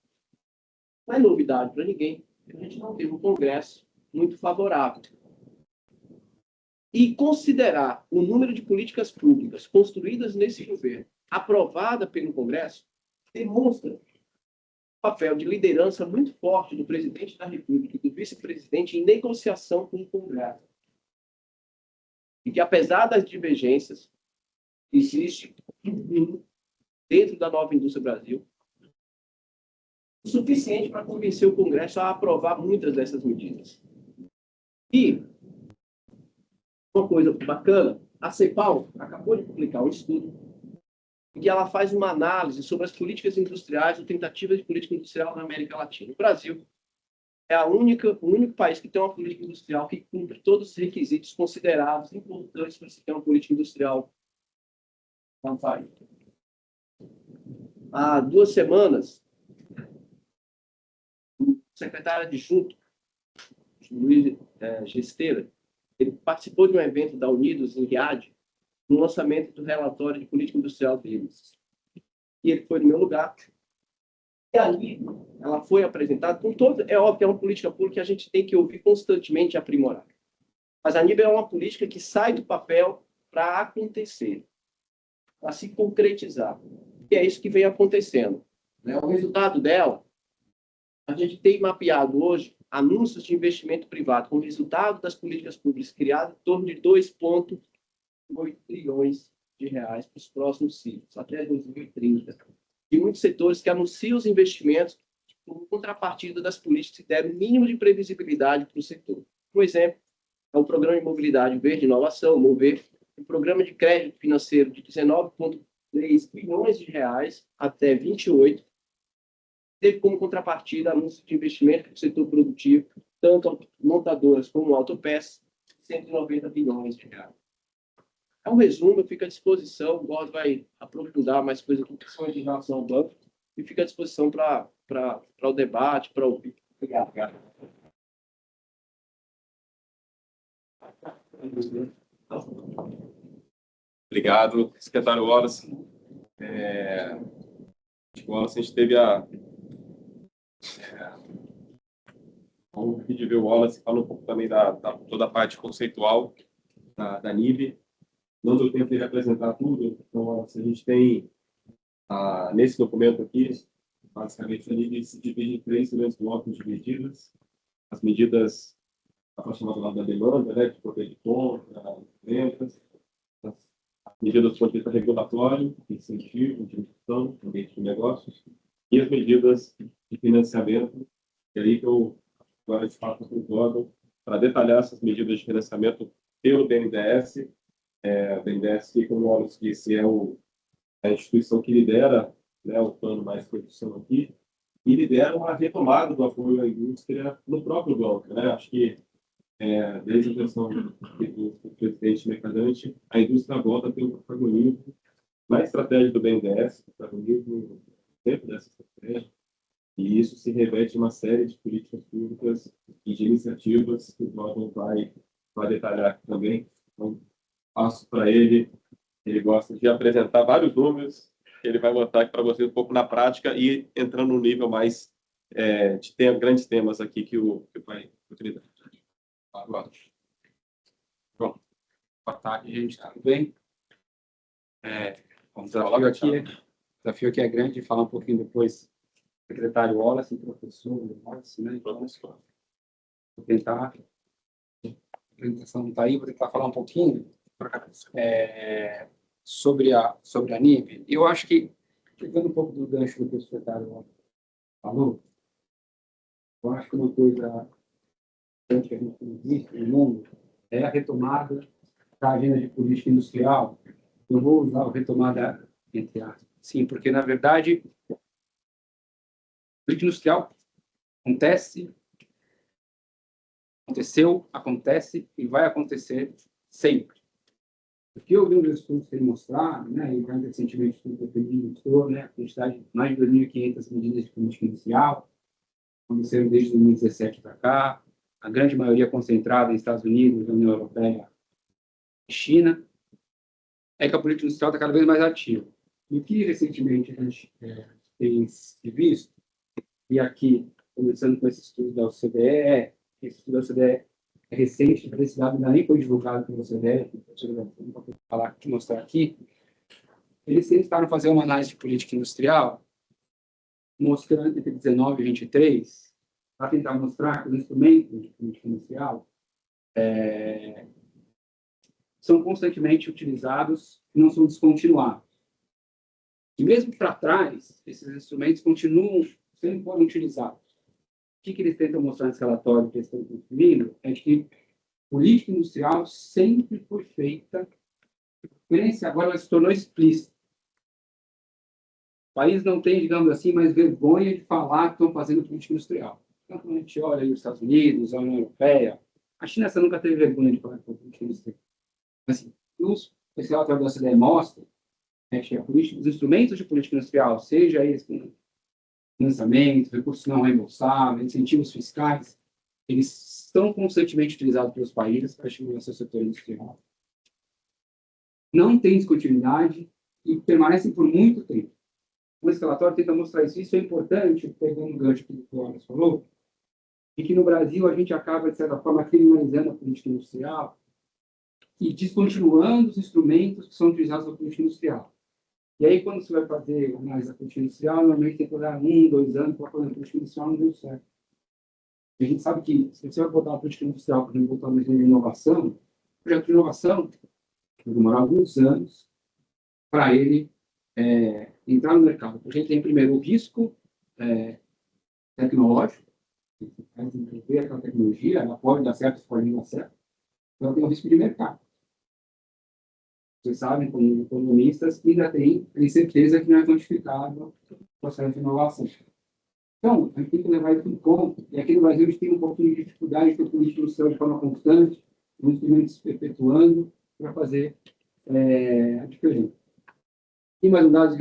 Não é novidade para ninguém, a gente não teve um Congresso muito favorável. E considerar o número de políticas públicas construídas nesse governo, aprovada pelo Congresso, demonstra um papel de liderança muito forte do presidente da República e do vice-presidente em negociação com o Congresso. E que, apesar das divergências, existe dentro da Nova Indústria Brasil o suficiente para convencer o Congresso a aprovar muitas dessas medidas. E uma coisa bacana, a CEPAL acabou de publicar um estudo em que ela faz uma análise sobre as políticas industriais ou tentativas de política industrial na América Latina. O Brasil é o único país que tem uma política industrial que cumpre todos os requisitos considerados importantes para se ter uma política industrial no país. Há 2 semanas, o secretário adjunto, Luiz Gesteira, ele participou de um evento da Unidos, em Riad, no lançamento do relatório de política industrial deles. E ele foi no meu lugar. E ali, ela foi apresentada com todo... É óbvio que é uma política pública que a gente tem que ouvir constantemente e aprimorar. Mas a nível é uma política que sai do papel para acontecer, para se concretizar. E é isso que vem acontecendo. O resultado dela, a gente tem mapeado hoje anúncios de investimento privado como resultado das políticas públicas criadas em torno de 2,8 trilhões de reais para os próximos ciclos, até 2030. E muitos setores que anunciam os investimentos como contrapartida das políticas que deram o mínimo de previsibilidade para o setor. Por exemplo, é o Programa de Mobilidade Verde e Inovação, o MOVER, um programa de crédito financeiro de 19,3 bilhões de reais até 28, teve como contrapartida anúncio de investimento no setor produtivo, tanto montadoras como autopeças, 190 bilhões de reais. É um resumo, eu fico à disposição, o Gordon vai aprofundar mais coisas em relação ao banco, e fica à disposição para o debate, para ouvir. Obrigado. Obrigado, secretário Wallace. A gente teve a de ver o Wallace falando um pouco também da toda a parte conceitual da NIB. Não deu tempo de representar tudo, então a gente tem, nesse documento aqui, basicamente a NIB se divide em 3 grandes blocos de medidas. As medidas aproximadas lá da demanda, né, de poder de compra, vendas, as medidas do ponto de vista regulatório, de incentivo, de indução, ambiente de negócios, e as medidas de financiamento, e aí que eu agora de fato concordo para detalhar essas medidas de financiamento pelo BNDES. O BNDES, como o Wallace disse, é a instituição que lidera, né, o plano mais produção aqui, e lidera uma retomada do apoio à indústria no próprio banco, né? Acho que, desde a gestão do presidente Mercadante, a indústria volta a ter um protagonismo na estratégia do BNDES, protagonismo dentro dessa estratégia, e isso se reveste em uma série de políticas públicas e de iniciativas que o Gordon vai detalhar aqui também. Então, passo para ele. Ele gosta de apresentar vários números, que ele vai botar aqui para vocês um pouco na prática e entrando no nível mais de grandes temas aqui que o vai utilizar. Bom, boa tarde, gente. Tudo bem? O desafio aqui é grande, falar um pouquinho depois secretário Wallace, professor Wallace, né? Então, vou tentar apresentação não está aí, vou tentar falar um pouquinho sobre a NIB. Eu acho que, pegando um pouco do gancho do que o secretário falou, eu acho que uma coisa que a gente tem visto no mundo é a retomada da agenda de política industrial. Eu vou usar o retomada entre aspas, sim, porque, na verdade, a política industrial aconteceu, acontece e vai acontecer sempre. O que alguns estudos têm mostrado, né, e mais recentemente o estudo mostrou, né, a quantidade de mais de 2.500 medidas de política industrial, aconteceram desde 2017 para cá, a grande maioria concentrada nos Estados Unidos, na União Europeia e China, é que a política industrial está cada vez mais ativa. E o que recentemente a gente tem visto, e aqui, começando com esse estudo da OCDE, esse estudo da OCDE é recente, esse dado ainda nem foi divulgado pela OCDE, não vou falar aqui, mostrar aqui, eles tentaram fazer uma análise de política industrial, mostrando entre 19 e 23, para tentar mostrar que os instrumentos de política industrial são constantemente utilizados e não são descontinuados. E mesmo para trás, esses instrumentos continuam sendo utilizados. O que eles tentam mostrar nesse relatório que eles estão construindo é que política industrial sempre foi feita, agora ela se tornou explícita. O país não tem, digamos assim, mais vergonha de falar que estão fazendo política industrial. Então, quando a gente olha aí os Estados Unidos, a União Europeia, a China essa nunca teve vergonha de falar que política industrial. Assim, esse relatório da OCDE mostra que os instrumentos de política industrial, seja eles com financiamento, recursos não reembolsáveis, incentivos fiscais, eles são constantemente utilizados pelos países para estimular seu setor industrial. Não tem descontinuidade e permanecem por muito tempo. Esse relatório tenta mostrar isso. Isso é importante, pegando um gancho que o Wallace falou, e que no Brasil a gente acaba, de certa forma, criminalizando a política industrial e descontinuando os instrumentos que são utilizados na política industrial. E aí, quando você vai fazer análise da política industrial, normalmente tem que olhar 1, 2 anos para fazer a política industrial, não deu certo. E a gente sabe que, se você vai botar uma política industrial, por exemplo, botar uma de inovação, o projeto de inovação vai demorar alguns anos para ele entrar no mercado. Porque a gente tem, primeiro, o risco tecnológico, desenvolver aquela tecnologia, ela pode dar certo, pode não dar certo. Então, tem o risco de mercado. Vocês sabem, como economistas, ainda tem certeza que não é quantificável o processo de inovação. Então, a gente tem que levar isso em conta. E aqui no Brasil, a gente tem um pouquinho de dificuldade de ter política industrial de forma constante, os instrumentos se perpetuando para fazer a diferença. E mais um dado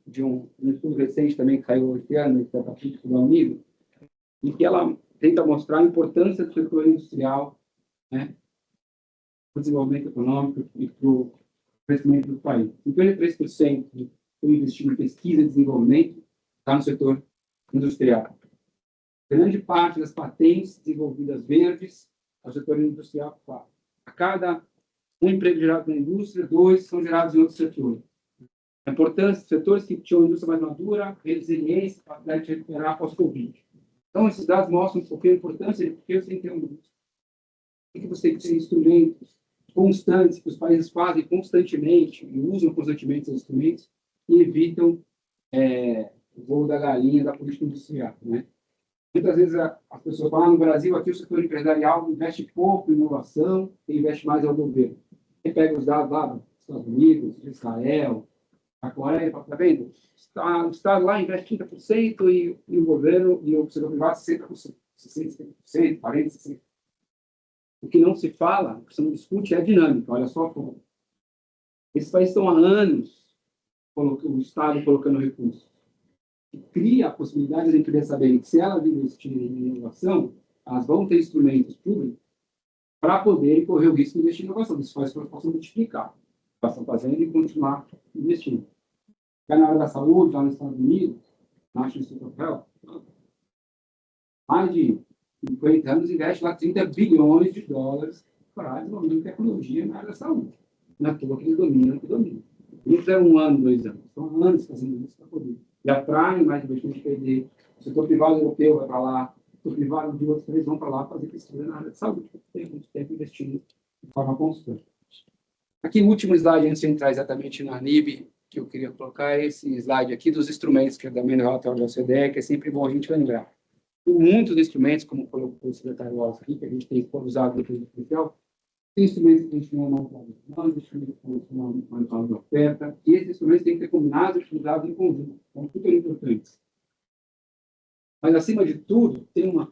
de um estudo recente também que saiu esse ano, que está política do amigo, em que ela tenta mostrar a importância do setor industrial, né, para o desenvolvimento econômico e para o crescimento do país. 53% do investido em pesquisa e desenvolvimento está no setor industrial. Grande parte das patentes desenvolvidas verdes é o setor industrial. A cada um emprego gerado na indústria, 2 são gerados em outro setor. A importância dos setores que tinham indústria mais madura, resiliência, capacidade de recuperar após Covid. Então, esses dados mostram um pouquinho a importância de porque você tem que ter uma indústria. Que você tem que ter instrumentos constantes que os países fazem constantemente e usam constantemente esses instrumentos e evitam o voo da galinha da política industrial, né? Muitas vezes as pessoas falam, no Brasil, aqui o setor empresarial investe pouco em inovação e investe mais ao governo. Você pega os dados lá dos Estados Unidos, de Israel, a Coreia, está vendo? O Estado lá investe 30% e o governo e o setor privado 60%, 60%, 40%, 60%. O que não se fala, o que se não discute é a dinâmica. Olha só como. Esses países estão há anos o Estado colocando recursos. E cria a possibilidade de a empresa saber que se ela investir em inovação, elas vão ter instrumentos públicos para poderem correr o risco de investir em inovação. Isso faz com que elas possam multiplicar o que elas estão fazendo e continuar investindo. Na área da saúde, lá nos Estados Unidos, na National Institute of Health, mais de 50 anos investe lá 30 bilhões de dólares para desenvolver tecnologia na área da saúde. Não é à toa que eles dominam o que dominam. Isso é 1 ano, 2 anos. São anos fazendo isso para poder. E atraem mais investimento de PD. O setor privado europeu vai para lá, o setor privado de outros países vão para lá fazer pesquisa na área de saúde. Tem muito tempo investindo de forma constante. Aqui, o último slide, antes de entrar exatamente na ANIB, que eu queria colocar, é esse slide aqui dos instrumentos, que é também no relatório da OCDE, que é sempre bom a gente lembrar. Por muitos instrumentos, como colocou o secretário Wallace aqui, que a gente tem usado no período policial, tem instrumentos que a gente não monitora, instrumentos que a gente não monitora de oferta, e esses instrumentos têm que ser combinados e utilizados em conjunto. São super importantes. Mas, acima de tudo, tem uma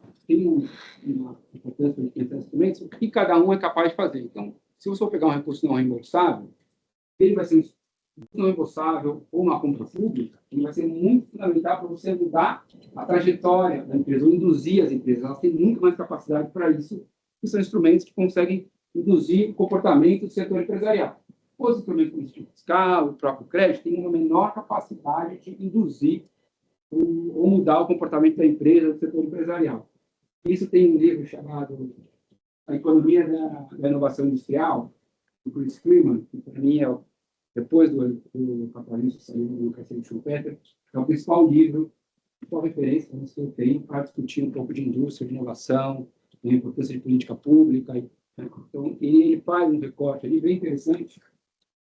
importância de pensar instrumentos, o que cada um é capaz de fazer. Então, se você for pegar um recurso não reembolsável, ele vai ser um recurso não reembolsável ou uma compra pública, ele vai ser muito fundamental para você mudar a trajetória da empresa, ou induzir as empresas. Elas têm muito mais capacidade para isso, que são instrumentos que conseguem induzir o comportamento do setor empresarial. Os instrumentos como o incentivo fiscal, o próprio crédito, têm uma menor capacidade de induzir ou mudar o comportamento da empresa, do setor empresarial. Isso tem um livro chamado A Economia da Inovação Industrial, do Chris Freeman, que para mim é, depois do Capitalismo Socialismo do Cacete Schumpeter, é o principal livro, a principal referência que eu tenho para discutir um pouco de indústria, de inovação, a importância de política pública. Então, ele faz um recorte ali bem interessante,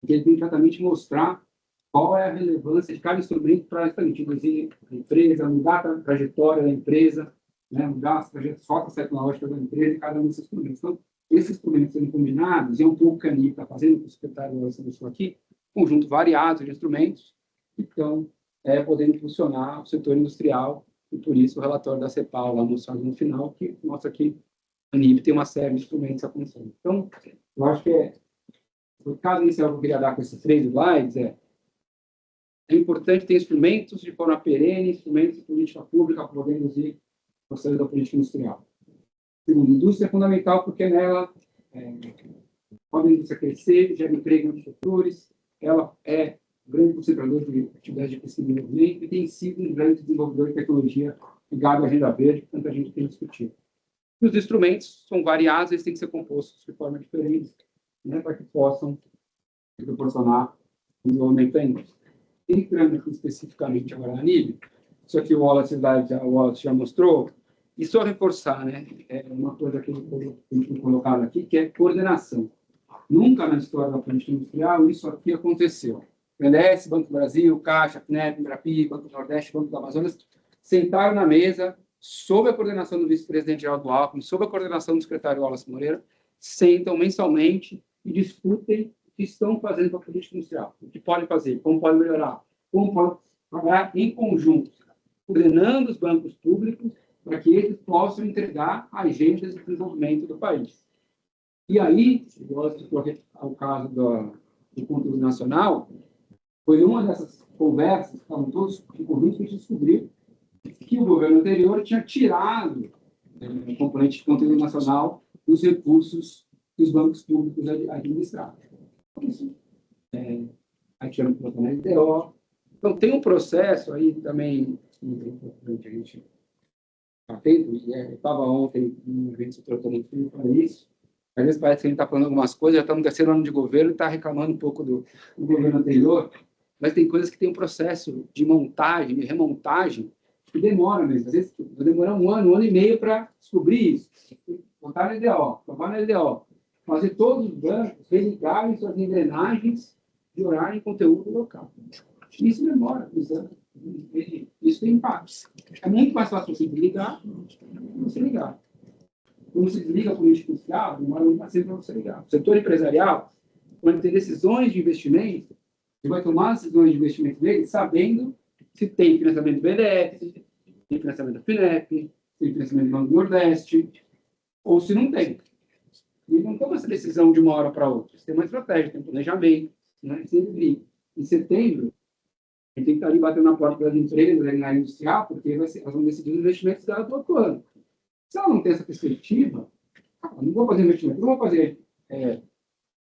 que ele tem exatamente mostrar qual é a relevância de cada instrumento para induzir a empresa, mudar a trajetória da empresa, né, mudar as rotas tecnológicas da empresa e cada um desses instrumentos. Então, esses instrumentos sendo combinados, e é um pouco que a ANIB está fazendo, que o secretário lançou aqui, conjunto variado de instrumentos que estão podendo funcionar o setor industrial, e por isso o relatório da CEPAL, lá mostrado no final, que mostra que a ANIB tem uma série de instrumentos acontecendo. Então, eu acho que o caso inicial que eu queria dar com esses 3 slides é importante ter instrumentos de forma perene, instrumentos de política pública para poder induzir o processo da política industrial. Segundo, a indústria é fundamental porque nela pode a indústria crescer, gera emprego nos setores, ela é um grande concentrador de atividade de pesquisa e desenvolvimento e tem sido um grande desenvolvedor de tecnologia ligado à agenda verde, que tanta gente tem discutido. E os instrumentos são variados, eles têm que ser compostos de forma diferente, né, para que possam proporcionar o desenvolvimento da indústria. Entrando aqui especificamente agora na ANIB, isso aqui o Wallace já mostrou, e só reforçar, né, uma coisa que ele tem colocado aqui, que é coordenação. Nunca na história da política industrial isso aqui aconteceu. BNDES, Banco do Brasil, Caixa, FNEP, Embrapi, Banco do Nordeste, Banco do Amazonas, sentaram na mesa, sob a coordenação do vice-presidente Geraldo Alckmin, sob a coordenação do secretário Wallace Moreira, sentam mensalmente e discutem o que estão fazendo para a política industrial, o que podem fazer, como podem melhorar, como podem trabalhar em conjunto, coordenando os bancos públicos para que eles possam entregar agendas de desenvolvimento do país. E aí, ao caso do conteúdo nacional, foi uma dessas conversas, estavam todos em conjunto, que a gente descobriu que o governo anterior tinha tirado o componente de conteúdo nacional dos recursos que os bancos públicos administravam. Isso, aí tirando o na LDO. Então, tem um processo aí também, a gente está atento, eu estava ontem num evento tratando para isso, às vezes parece que a gente está falando algumas coisas, já está no terceiro ano de governo e está reclamando um pouco do governo anterior, mas tem coisas que tem um processo de montagem, de remontagem, que demora mesmo. Às vezes vai demorar um ano e meio para descobrir isso. Botar na LDO, provar na LDO, fazer todos os bancos religarem suas engrenagens de horário e conteúdo local. Isso demora, isso tem impactos. É muito mais fácil você desligar do que você ligar. Quando você desliga a política industrial, demora muito mais tempo para você ligar. O setor empresarial, quando tem decisões de investimento, ele vai tomar as decisões de investimento dele sabendo se tem financiamento do BNDES, se tem financiamento da FINEP, se tem financiamento do Banco do Nordeste, ou se não tem. E não toma essa decisão de uma hora para outra. Você tem uma estratégia, tem um planejamento. Né? Em setembro, a gente tem que estar ali batendo na porta das empresas na área industrial, porque elas vão decidir os investimentos dela do outro ano. Se ela não tem essa perspectiva, não vou fazer investimento, não vou fazer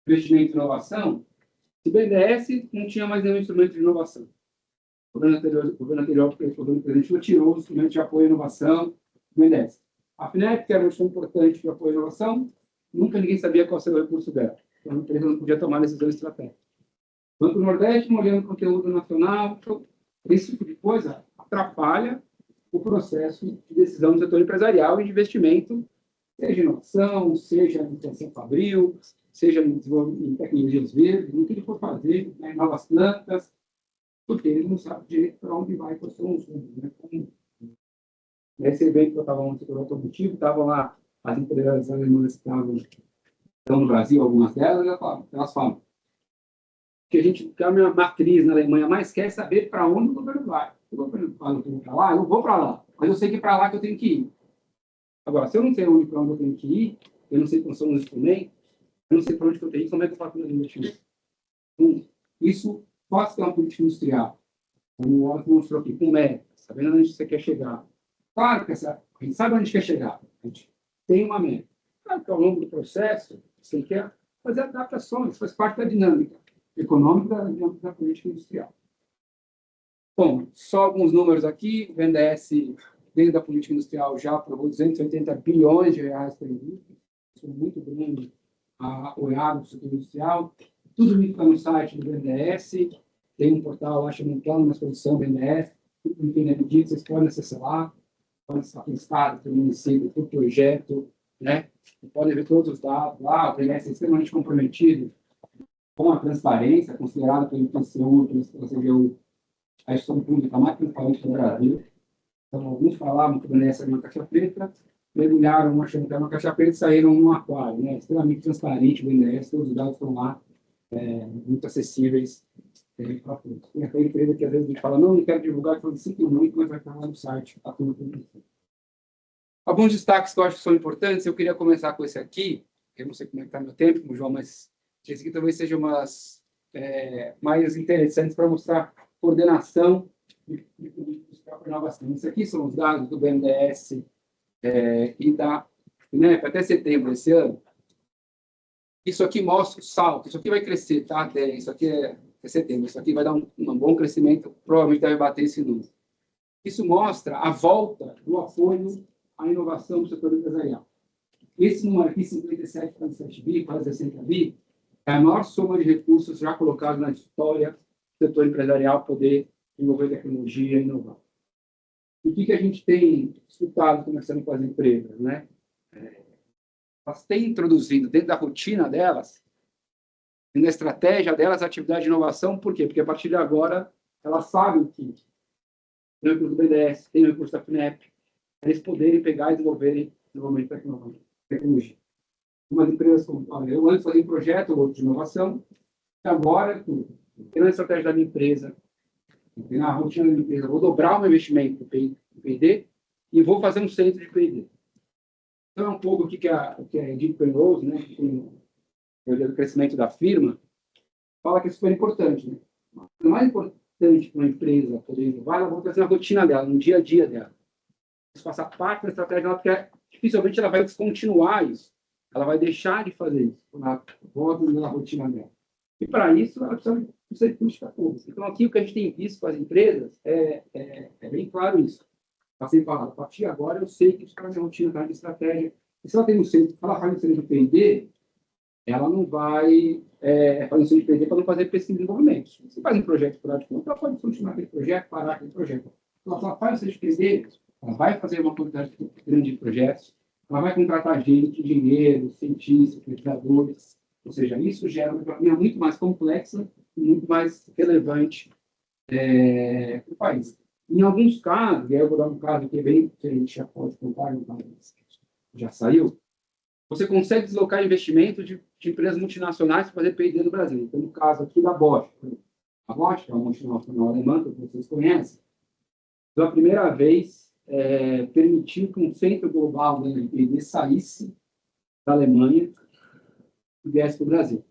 investimento em inovação, se o BNDES não tinha mais nenhum instrumento de inovação. O governo anterior, o governo presente, tirou o instrumento de apoio à inovação do BNDES. A FINEP, que era um instrumento importante de apoio à inovação, nunca ninguém sabia qual seria o recurso dela. Então, a empresa não podia tomar decisão estratégica. O Banco do Nordeste, olhando o conteúdo nacional, então, esse tipo de coisa atrapalha o processo de decisão do setor empresarial e de investimento seja inovação, seja em extensão fabril, seja em tecnologias verdes, no que ele for fazer, né, novas plantas, porque ele não sabe direito para onde vai, quais são os rumos. Né? Nesse evento que eu estava no setor automotivo, estavam lá as empresas alemãs que estão no Brasil, algumas delas, elas falam que a minha matriz na Alemanha mais quer saber para onde o governo vai. Se o governo fala que eu vou para lá, eu vou para lá. Mas eu sei que é para lá que eu tenho que ir. Agora, se eu não sei para onde eu tenho que ir, eu não sei quais são os instrumentos, eu não sei para onde eu tenho que ir, como é que eu faço meu investimento? Então, isso pode ser uma política industrial. Como o Otto mostrou aqui, com meta, sabendo onde você quer chegar. Claro que a gente sabe onde quer chegar. A gente tem uma meta. Claro que ao longo do processo, você quer fazer adaptações, faz parte da dinâmica econômica da política industrial. Bom, só alguns números aqui. O BNDES, dentro da política industrial, já aprovou 280 bilhões de reais para a indústria. Isso é muito grande olhado para o setor industrial. Tudo isso está no site do BNDES. Tem um portal lá chamado Plano de Exposição BNDES. Tudo que é medido, vocês podem acessar lá. Podem estar em estado, tem município, por projeto, né? Podem ver todos os dados lá. O BNDES é extremamente comprometido com a transparência, considerada pelo IPCU, pela CGU, a gestão pública mais transparente do Brasil. Então, alguns falavam que o BNDES era uma caixa preta, mergulharam achando que era uma caixa preta e saíram num aquário, né? Extremamente transparente o BNDES, todos os dados estão lá, muito acessíveis para todos. Tem aquela empresa que às vezes a gente fala, não quero divulgar, que sinto muito, mas vai estar lá no site, está tudo publicado. Alguns destaques que eu acho que são importantes, eu queria começar com esse aqui, eu não sei como é que está meu tempo, João, mas esse aqui talvez seja umas mais interessantes para mostrar coordenação de políticas para inovação. Isso aqui são os dados do BNDES e da INEP até setembro desse ano. Isso aqui mostra o salto, isso aqui vai crescer, tá? Até isso aqui é setembro, isso aqui vai dar um bom crescimento, provavelmente deve bater esse número. Isso mostra a volta do apoio à inovação do setor empresarial. Esse número aqui, 57,7 bi, quase 60 bi, é a maior soma de recursos já colocados na história do setor empresarial poder desenvolver tecnologia e inovar. E o que a gente tem escutado conversando com as empresas, né? Elas têm introduzido dentro da rotina delas, na estratégia delas, a atividade de inovação. Por quê? Porque a partir de agora, elas sabem que tem o recurso do BNDES, tem o recurso da FINEP, eles poderem pegar e desenvolverem desenvolvimento tecnológico, tecnologia. Umas empresas, como eu antes fazia um projeto ou outro de inovação, e agora, tem a estratégia da minha empresa, tem na rotina da minha empresa, vou dobrar o meu investimento no P&D e vou fazer um centro de P&D. Então, é um pouco o que é dito pelo Rose, né, o crescimento da firma, fala que é super importante. Né? O mais importante para uma empresa poder inovar, ela vai fazer na rotina dela, no dia a dia dela. Isso faça parte da estratégia dela, porque dificilmente ela vai descontinuar isso. Ela vai deixar de fazer isso, na volta na rotina dela. E, para isso, ela precisa de política pública. Então, aqui, o que a gente tem visto com as empresas é bem claro isso. Passei para a partir de agora, eu sei que isso está na minha rotina, está na minha estratégia. E se ela tem um centro, se ela faz um centro de P&D, ela não vai fazer um centro de P&D para não fazer pesquisa e desenvolvimento. Se faz um projeto por área, ela pode continuar aquele projeto, parar aquele projeto. Então, se ela faz um centro de P&D, ela vai fazer uma quantidade grande de projetos, ela vai contratar gente, engenheiros, cientistas, pesquisadores. Ou seja, isso gera uma economia muito mais complexa e muito mais relevante para o país. Em alguns casos, e aí eu vou dar um caso que é bem que a gente já pode contar, já saiu, você consegue deslocar investimento de empresas multinacionais para fazer P&D no Brasil. Então, no caso aqui da Bosch. A Bosch, que é uma multinacional alemã, que vocês conhecem, pela primeira vez, permitiu que um centro global de P&D saísse da Alemanha e viesse para o Brasil.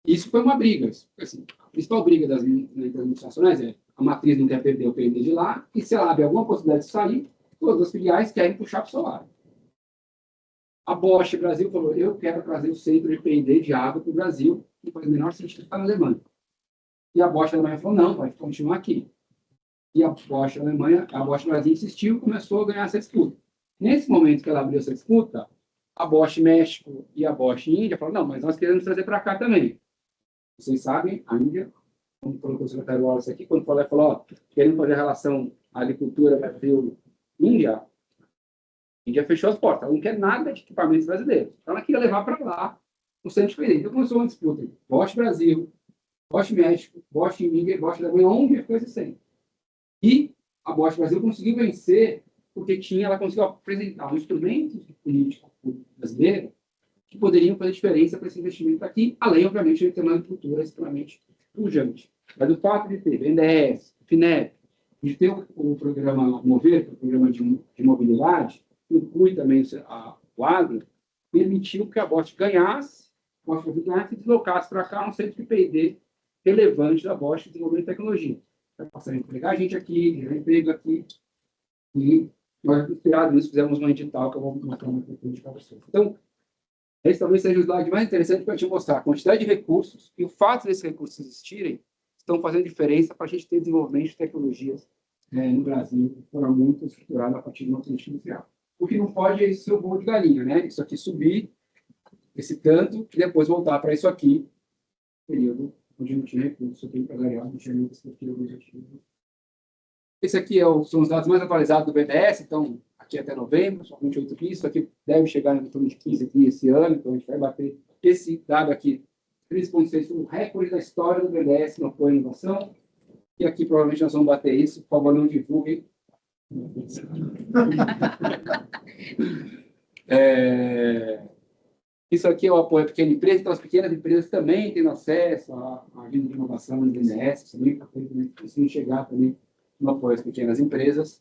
Isso foi uma briga. Assim, a principal briga das empresas multinacionais é a matriz não quer perder o P&D de lá, e se ela abre alguma possibilidade de sair, todas as filiais querem puxar para o seu lado. A Bosch Brasil falou, eu quero trazer o centro de P&D de água para o Brasil, que faz o menor sentido estar na Alemanha. E a Bosch Alemanha falou, não, vai continuar aqui. E a Bosch Alemanha, a Bosch Brasil insistiu e começou a ganhar essa disputa. Nesse momento que ela abriu essa disputa, a Bosch México e a Bosch Índia falaram, não, mas nós queremos trazer para cá também. Vocês sabem, a Índia, como colocou o secretário Wallace aqui, quando falou, ó, querendo fazer a relação agricultura Brasil-Índia, A Índia fechou as portas, ela não quer nada de equipamentos brasileiros. Então, ela queria levar para lá o centro de experiência. Então, começou uma disputa. Bosch Brasil, Bosch México, Bosch Índia, Bosch da Alemanha, onde foi esse centro. E a Bosch Brasil conseguiu vencer porque ela conseguiu apresentar instrumentos de política brasileira que poderiam fazer diferença para esse investimento aqui, além, obviamente, de ter uma cultura extremamente pujante. Mas o fato de ter BNDES, FINEP, de ter o programa Mover, que é o programa de mobilidade, inclui também o agro, permitiu que a Bosch ganhasse, e deslocasse para cá um centro de P&D relevante da Bosch de desenvolvimento de tecnologia. Vai passar a empregar a gente aqui, gerar emprego aqui, e nós, inspirados nisso, fizemos um edital que eu vou mostrar uma frente para vocês. Então, esse talvez seja o slide mais interessante para te mostrar a quantidade de recursos e o fato desses recursos existirem estão fazendo diferença para a gente ter desenvolvimento de tecnologias no Brasil de forma muito estruturada a partir de uma política industrial. O que não pode é ser o voo de galinha, né? Isso aqui subir, esse tanto, e depois voltar para isso aqui, período onde não tinha recurso empresarial, não tinha nenhuma perspectiva objetiva. Esse aqui são os dados mais atualizados do BNDES, então, aqui até novembro, são 28 bi, isso aqui deve chegar em torno de 15 bi esse ano, então a gente vai bater esse dado aqui, 3,6, o recorde da história do BNDES no apoio à inovação, e aqui provavelmente nós vamos bater isso, por favor, não divulguem. Isso aqui é o apoio à pequena empresa, então as pequenas empresas também têm acesso à agenda de inovação do BNDES, também conseguem chegar também no apoio às pequenas empresas.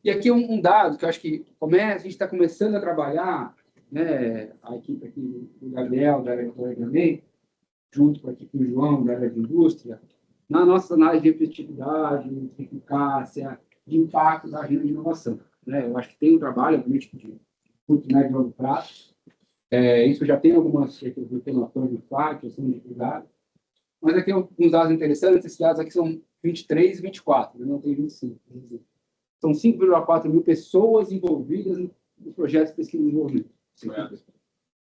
E aqui um dado que eu acho que a gente está começando a trabalhar, né, a equipe aqui do Gabriel, da área também, junto com a equipe do João, da área de indústria, na nossa análise de efetividade, de eficácia, de impacto da agenda de inovação. Né? Eu acho que tem um trabalho, obviamente, de curto, médio e longo prazo. Isso já tem algumas informações de fato, assim, de cuidado. Mas aqui uns dados interessantes, esses dados aqui são 23 e 24, né? Não tem 25. São 5,4 mil pessoas envolvidas nos projetos de pesquisa e desenvolvimento.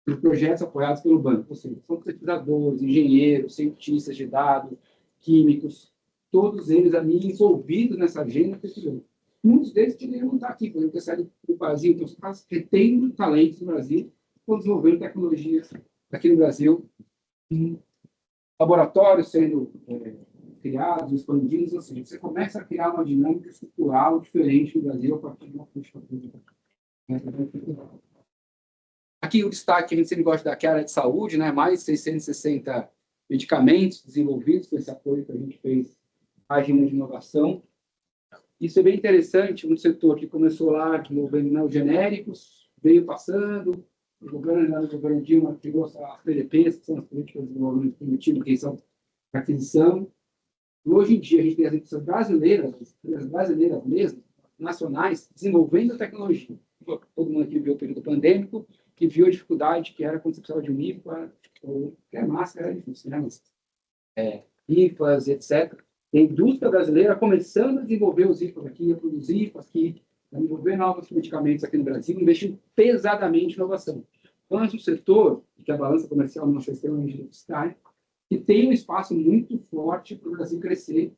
Os projetos apoiados pelo banco, ou seja, são pesquisadores, engenheiros, cientistas de dados, químicos, todos eles ali envolvidos nessa agenda pesquisando. Muitos deles poderiam não estar aqui, poderiam ter saído do Brasil, então os retendo talentos no Brasil, estão desenvolvendo tecnologias aqui no Brasil, laboratórios sendo criados, expandidos, ou seja, você começa a criar uma dinâmica estrutural diferente no Brasil a partir de uma política pública. Aqui o destaque que a gente sempre gosta de dar, que é a área de saúde, né? Mais de 660 medicamentos desenvolvidos com esse apoio que a gente fez à agenda de inovação. Isso é bem interessante, um setor que começou lá desenvolvendo os genéricos, veio passando, o governo Dilma pegou as PDPs, que são as políticas de desenvolvimento primitivo, que são aquisição. E hoje em dia, a gente tem as empresas brasileiras mesmo, nacionais, desenvolvendo tecnologia. Todo mundo aqui viu o período pandêmico, que viu a dificuldade que era quando você precisava de um IFA, ou qualquer máscara, era difícil, né? Mas, IFAs, etc. E a indústria brasileira começando a desenvolver os IFAs aqui, a produzir IFAs aqui, a desenvolver novos medicamentos aqui no Brasil, investindo pesadamente em inovação. Então, é um setor que a balança comercial não é extremamente deficitária, que tem um espaço muito forte para o Brasil crescer,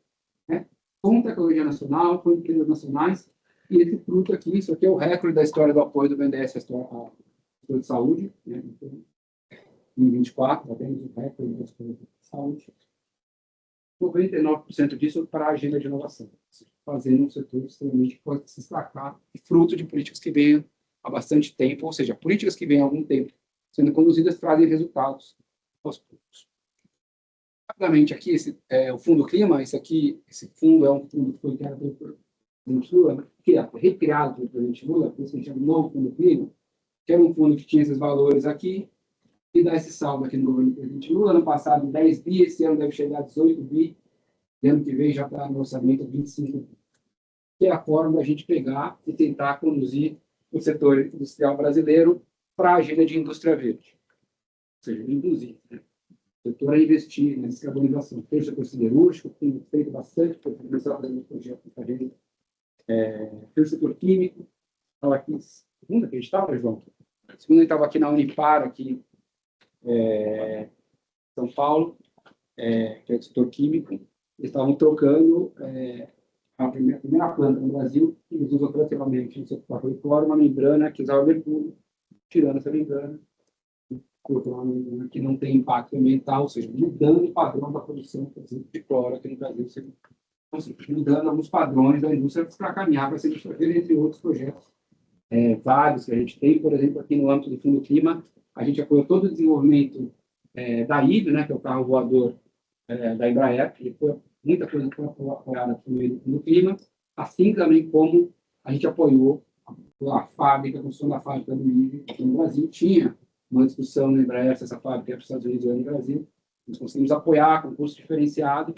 né? Com tecnologia nacional, com empresas nacionais, e esse fruto aqui, isso aqui é o recorde da história do apoio do BNDES à história de saúde, né? Então, em 24, já temos o recorde da história de saúde. 99% disso para a agenda de inovação, fazendo um setor extremamente que pode se destacar, fruto de políticas que vêm há bastante tempo, ou seja, políticas que vêm há algum tempo sendo conduzidas trazem resultados aos poucos. Rapidamente, aqui, esse é o Fundo Clima, esse fundo é um fundo que foi criado pelo presidente Lula, que é recriado pelo presidente Lula, por isso que a gente chama de novo Fundo Clima, que era um fundo que tinha esses valores aqui, e dá esse saldo aqui no governo do presidente Lula. Ano passado, 10 bi, esse ano deve chegar a 18 bi, e ano que vem já está no orçamento 25 bi. Que é a forma da gente pegar e tentar conduzir o setor industrial brasileiro para a agenda de indústria verde. Ou seja, induzir, né? O setor a investir na descarbonização. Tem o setor siderúrgico, tem feito bastante para começar a fazer um projeto para a agenda. Tem o setor químico. Estava aqui, segunda que a gente estava, João? Segunda a gente estava aqui na Unipar, aqui em São Paulo, que é o setor químico. Eles estavam trocando a primeira planta no Brasil que usou tradicionalmente no seu cloro uma membrana que usava mercúrio, tirando essa membrana, colocando uma membrana que não tem impacto ambiental, ou seja, mudando o padrão da produção, por exemplo, de cloro aqui no Brasil, mudando alguns padrões da indústria para caminhar para essa indústria, entre outros projetos, vários que a gente tem, por exemplo, aqui no âmbito do Fundo Clima, a gente apoiou todo o desenvolvimento da Hidro, né, que é o carro voador da Embraer, que foi muita coisa que foi apoiada no Clima, assim também como a gente apoiou a fábrica, a construção da fábrica do IVE aqui no Brasil. Tinha uma discussão na Embraer se essa fábrica ia para os Estados Unidos ou no Brasil. Nós conseguimos apoiar com custo diferenciado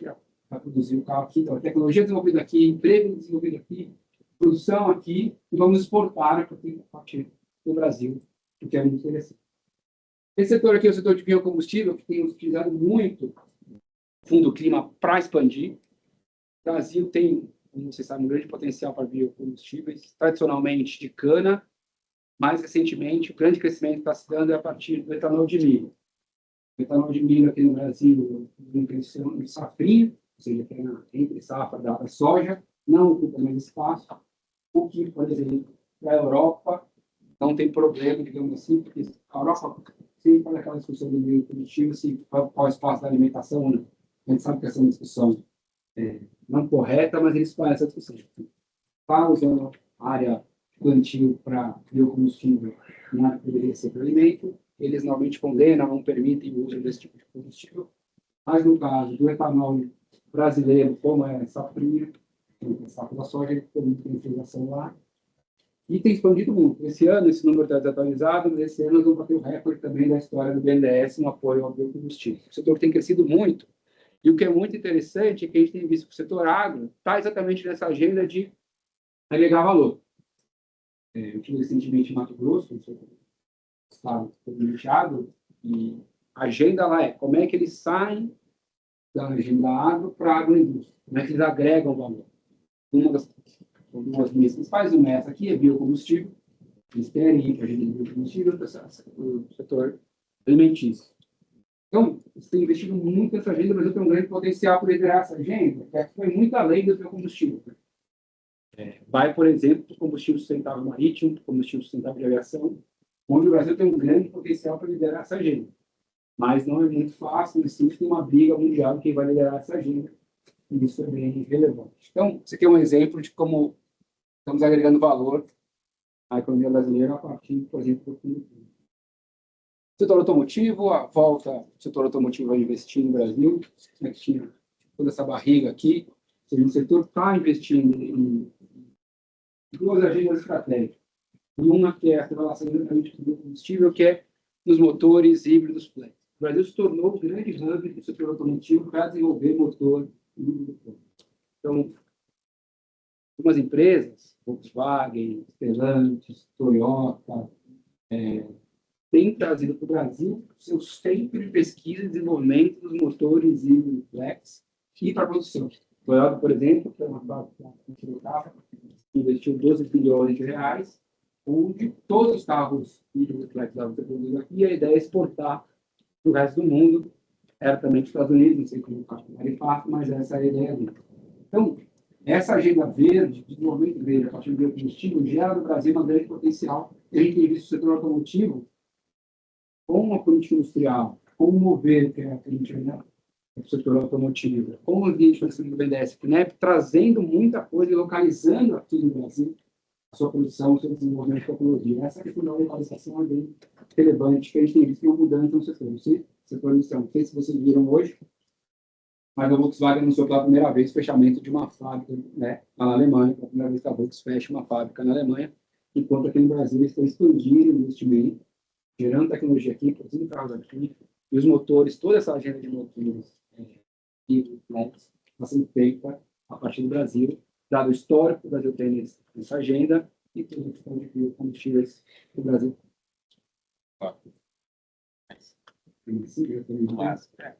para produzir o carro aqui. Então, a tecnologia desenvolvida aqui, emprego desenvolvido aqui, produção aqui, e vamos exportar a partir do Brasil, o que é muito interessante. Esse setor aqui é o setor de biocombustível, que tem utilizado muito o Fundo Clima para expandir. O Brasil tem, como vocês sabem, um grande potencial para biocombustíveis, tradicionalmente de cana. Mais recentemente, o grande crescimento está se dando a partir do etanol de milho. O etanol de milho aqui no Brasil cresceu em safrinha, ou seja, entre safra da soja, não ocupa mais espaço. O que, por exemplo, para a Europa não tem problema, digamos assim, porque a Europa sempre faz aquela discussão do biocombustível, se qual é o espaço da alimentação ou não. A gente sabe que essa é uma discussão não correta, mas eles fazem essa discussão. Está usando a área plantio para biocombustível na área que poderia ser para alimento, eles normalmente condenam, não permitem o uso desse tipo de combustível. Mas no caso do etanol brasileiro, como é a safrinha, a safra da soja, ele permite a utilização lá. E tem expandido muito. Esse ano, esse número está desatualizado, mas esse ano nós vamos bater o recorde também da história do BNDES no apoio ao biocombustível. O setor tem crescido muito. E o que é muito interessante é que a gente tem visto que o setor agro está exatamente nessa agenda de agregar valor. Eu estive recentemente em Mato Grosso, no estado privilegiado, e a agenda lá é como é que eles saem da agenda agro para a agroindústria, como é que eles agregam valor. Uma das minhas principais metas aqui é biocombustível, eles querem ir para a agenda de biocombustível, o setor alimentício. Então, eles têm investido muito nessa agenda, mas eu tenho um grande potencial para liderar essa agenda, que foi muito além do biocombustível. Vai, por exemplo, para o combustível sustentável marítimo, combustível sustentável de aviação, onde o Brasil tem um grande potencial para liderar essa agenda. Mas não é muito fácil, existe uma briga mundial de quem vai liderar essa agenda, e isso é bem relevante. Então, você tem um exemplo de como estamos agregando valor à economia brasileira a partir, por exemplo, do fundo. Setor automotivo, a volta do setor automotivo a investir no Brasil, né, que tinha toda essa barriga aqui, ou seja, o setor está investindo em duas agendas estratégicas. Uma que é a relação diretamente com o combustível, que é nos motores híbridos flex. O Brasil se tornou o grande hub do setor automotivo para desenvolver motor híbrido flex. Então, algumas empresas, Volkswagen, Stellantis, Toyota, têm trazido para o Brasil seu centro de pesquisa e desenvolvimento dos motores híbridos flex e para a produção. Toyota, por exemplo, que é uma fábrica que investiu 12 bilhões de reais, onde todos os carros híbridos flex estavam sendo produzidos aqui, e a ideia é exportar para o resto do mundo, era também para os Estados Unidos, não sei como é fácil, mas essa é a ideia dele. Então, essa agenda verde, desenvolvimento verde, a partir do biocombustível, gera no Brasil um grande potencial. E a gente tem visto o setor automotivo com a política industrial, com o mover, que é a que a gente olha o setor automotivo, com o ambiente do BNDES, trazendo muita coisa e localizando aqui no Brasil a sua produção, o seu desenvolvimento de tecnologia. Essa questão da localização é bem relevante, que a gente tem visto uma mudança no setor. Não sei se vocês viram hoje, mas a Volkswagen anunciou pela primeira vez o fechamento de uma fábrica, né, lá na Alemanha, pela primeira vez que a Volkswagen fecha uma fábrica na Alemanha, enquanto aqui no Brasil eles estão expandindo o investimento, gerando tecnologia aqui, produzindo carros aqui, e os motores, toda essa agenda de motores está sendo feita a partir do Brasil, dado o histórico que o Brasil tem nessa agenda e toda a questão de biocombustíveis do Brasil.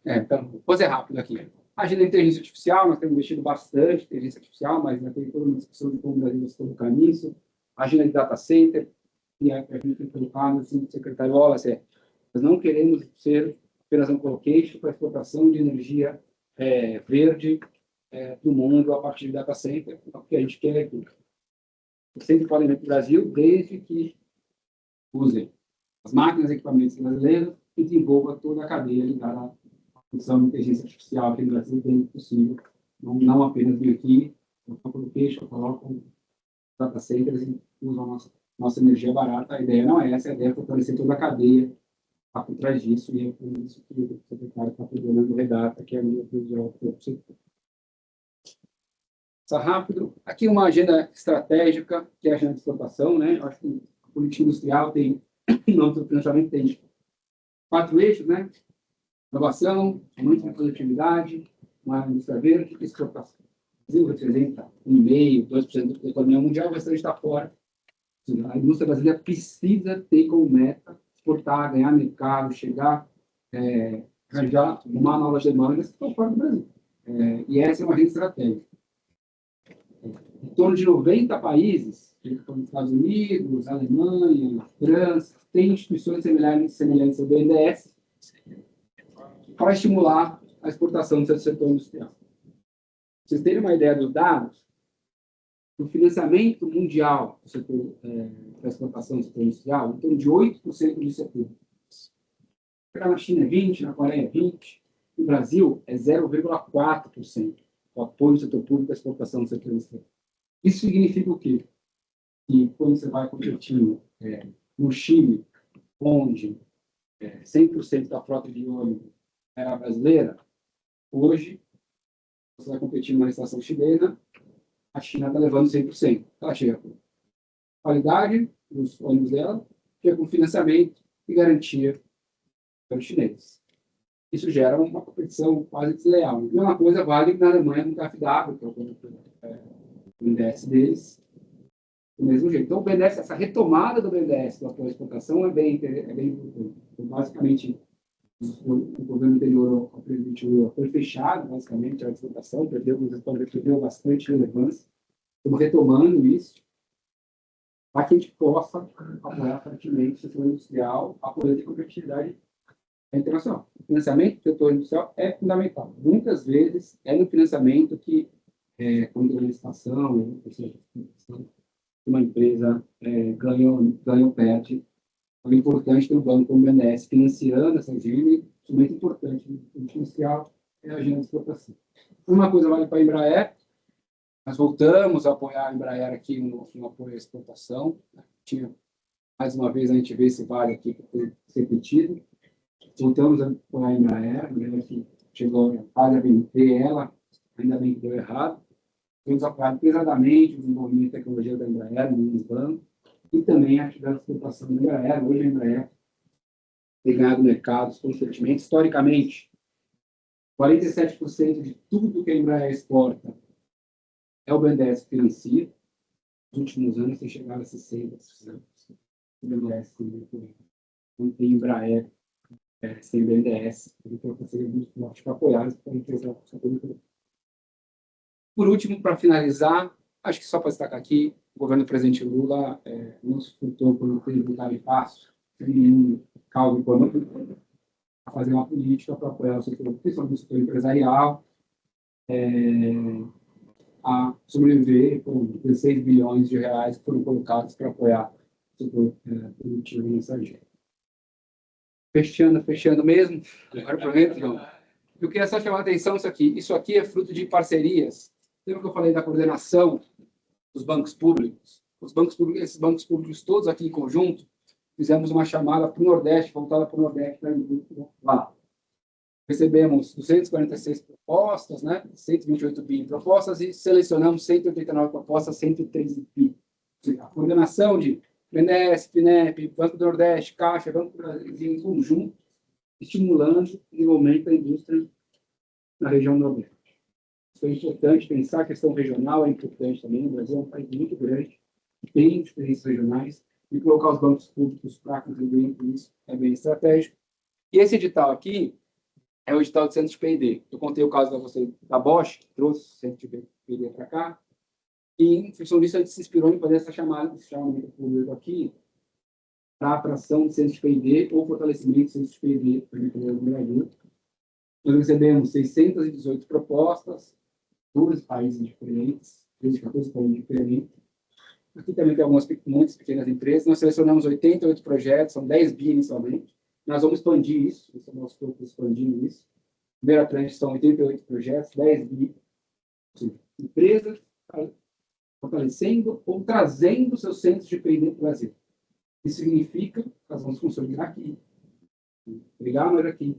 Então, vou ser rápido aqui. A agenda de inteligência artificial, nós temos investido bastante em inteligência artificial, mas ainda tem toda uma discussão de como o Brasil se colocar nisso. A agenda de data center, que a gente tem colocado, assim, o secretário Wallace, nós não queremos ser apenas um colocation para a exploração de energia verde do mundo a partir de data center, o que a gente quer aqui. Sempre podem vir para o Brasil, desde que usem as máquinas e equipamentos brasileiros e desenvolva toda a cadeia ligada à produção de inteligência artificial aqui no Brasil, dentro do possível. Não apenas vir aqui, colocam o peixe, colocam data centers e usam nossa energia barata. A ideia não é essa, a ideia é fortalecer toda a cadeia por trás disso, e é por isso que o secretário está coordenando o Redata, que é a minha visão para o setor. Passar rápido. Aqui uma agenda estratégica, que é a agenda de exportação, né? Acho que a política industrial tem, no âmbito do financiamento, tem 4 eixos, né? Inovação, aumento de produtividade, uma indústria verde e exportação. O Brasil representa 1,5%, 2% da economia mundial, o restante está fora. A indústria brasileira precisa ter como meta exportar, ganhar mercado, chegar, arranjar uma nova demanda que estão fora do Brasil. E essa é uma agenda estratégica. Em torno de 90 países, como Estados Unidos, Alemanha, França, tem instituições semelhantes ao BNDES para estimular a exportação do setor industrial. Para vocês terem uma ideia dos dados, o financiamento mundial do setor da exportação do setor industrial, em torno de 8% disso é público. Na China é 20%, na Coreia é 20%, no Brasil é 0,4% o apoio do setor público à exportação do setor industrial. Isso significa o quê? Que quando você vai competir no Chile, onde 100% da frota de ônibus era brasileira, hoje você vai competir numa estação chilena, a China está levando 100%. Ela chega com qualidade dos ônibus dela, chega com financiamento e garantia para os chineses. Isso gera uma competição quase desleal. A mesma coisa vale na Alemanha no KfW, que é o BNDES deles, do mesmo jeito. Então, o BNDES, essa retomada do BNDES do apoio à exportação é bem importante. Então, basicamente, o governo anterior ao presidente Lula foi fechado, basicamente, a exportação, perdeu bastante relevância. Estamos retomando isso, para que a gente possa apoiar fortemente o setor industrial, apoiando a competitividade internacional. O financiamento do setor industrial é fundamental. Muitas vezes é no financiamento que, quando a licitação, uma empresa ganha ou perde. É importante ter um banco como o BNDES financiando essa agenda, instrumento importante no industrial é a agenda de exportação. Uma coisa vale para a Embraer, nós voltamos a apoiar a Embraer aqui no apoio à exportação. Mais uma vez, a gente vê esse vale aqui que foi repetido. Voltamos a apoiar a Embraer que chegou quase a vender ela, ainda bem que deu errado. Temos apoiado pesadamente o desenvolvimento de tecnologia da Embraer no banco e também a atividade de exportação da Embraer. Hoje a Embraer tem ganhado mercados constantemente. Historicamente, 47% de tudo que a Embraer exporta é o BNDES que financia. Nos últimos anos tem chegado a 60%. O BNDES não tem Embraer sem BNDES. Então, seria muito forte para apoiar a empresa. Por último, para finalizar, acho que só para destacar aqui, o governo do presidente Lula não se furtou por não ter divulgado fácil, sem nenhum caldo econômico, a fazer uma política para apoiar o setor, principalmente o setor empresarial, a sobreviver com 16 bilhões de reais que foram colocados para apoiar o setor produtivo nessa agenda. Fechando mesmo, agora prometo, João. Eu queria só chamar a atenção isso aqui. Isso aqui é fruto de parcerias. Lembra que eu falei da coordenação dos bancos públicos? Esses bancos públicos todos aqui em conjunto, fizemos uma chamada para o Nordeste, voltada para o Nordeste da indústria lá. Recebemos 246 propostas, 128 bi em propostas e selecionamos 189 propostas, 113 bi. A coordenação de BNDES, FINEP, Banco do Nordeste, Caixa, Banco do Brasil em conjunto, estimulando o desenvolvimento da indústria na região Nordeste. Isso é importante, pensar a questão regional é importante também. O Brasil é um país muito grande, tem diferenças regionais, e colocar os bancos públicos para contribuir com isso é bem estratégico. E esse edital aqui é o edital de centro de P&D. Eu contei o caso da Bosch, que trouxe o centro de P&D para cá, e, em função disso, a gente se inspirou em fazer esse chamamento público aqui para atração de centros de P&D ou fortalecimento de centros de P&D para o Brasil. Nós recebemos 618 propostas, 14 países diferentes, 13, 14 países diferentes. Aqui também tem muitas pequenas empresas. Nós selecionamos 88 projetos, são 10 bi inicialmente. Nós vamos expandir isso, esse é o nosso corpo expandindo isso. Primeira tranche são 88 projetos, 10 bi. Empresas fortalecendo ou trazendo seus centros de P&D para o Brasil. Isso significa que nós vamos consolidar aqui, pegar nós aqui,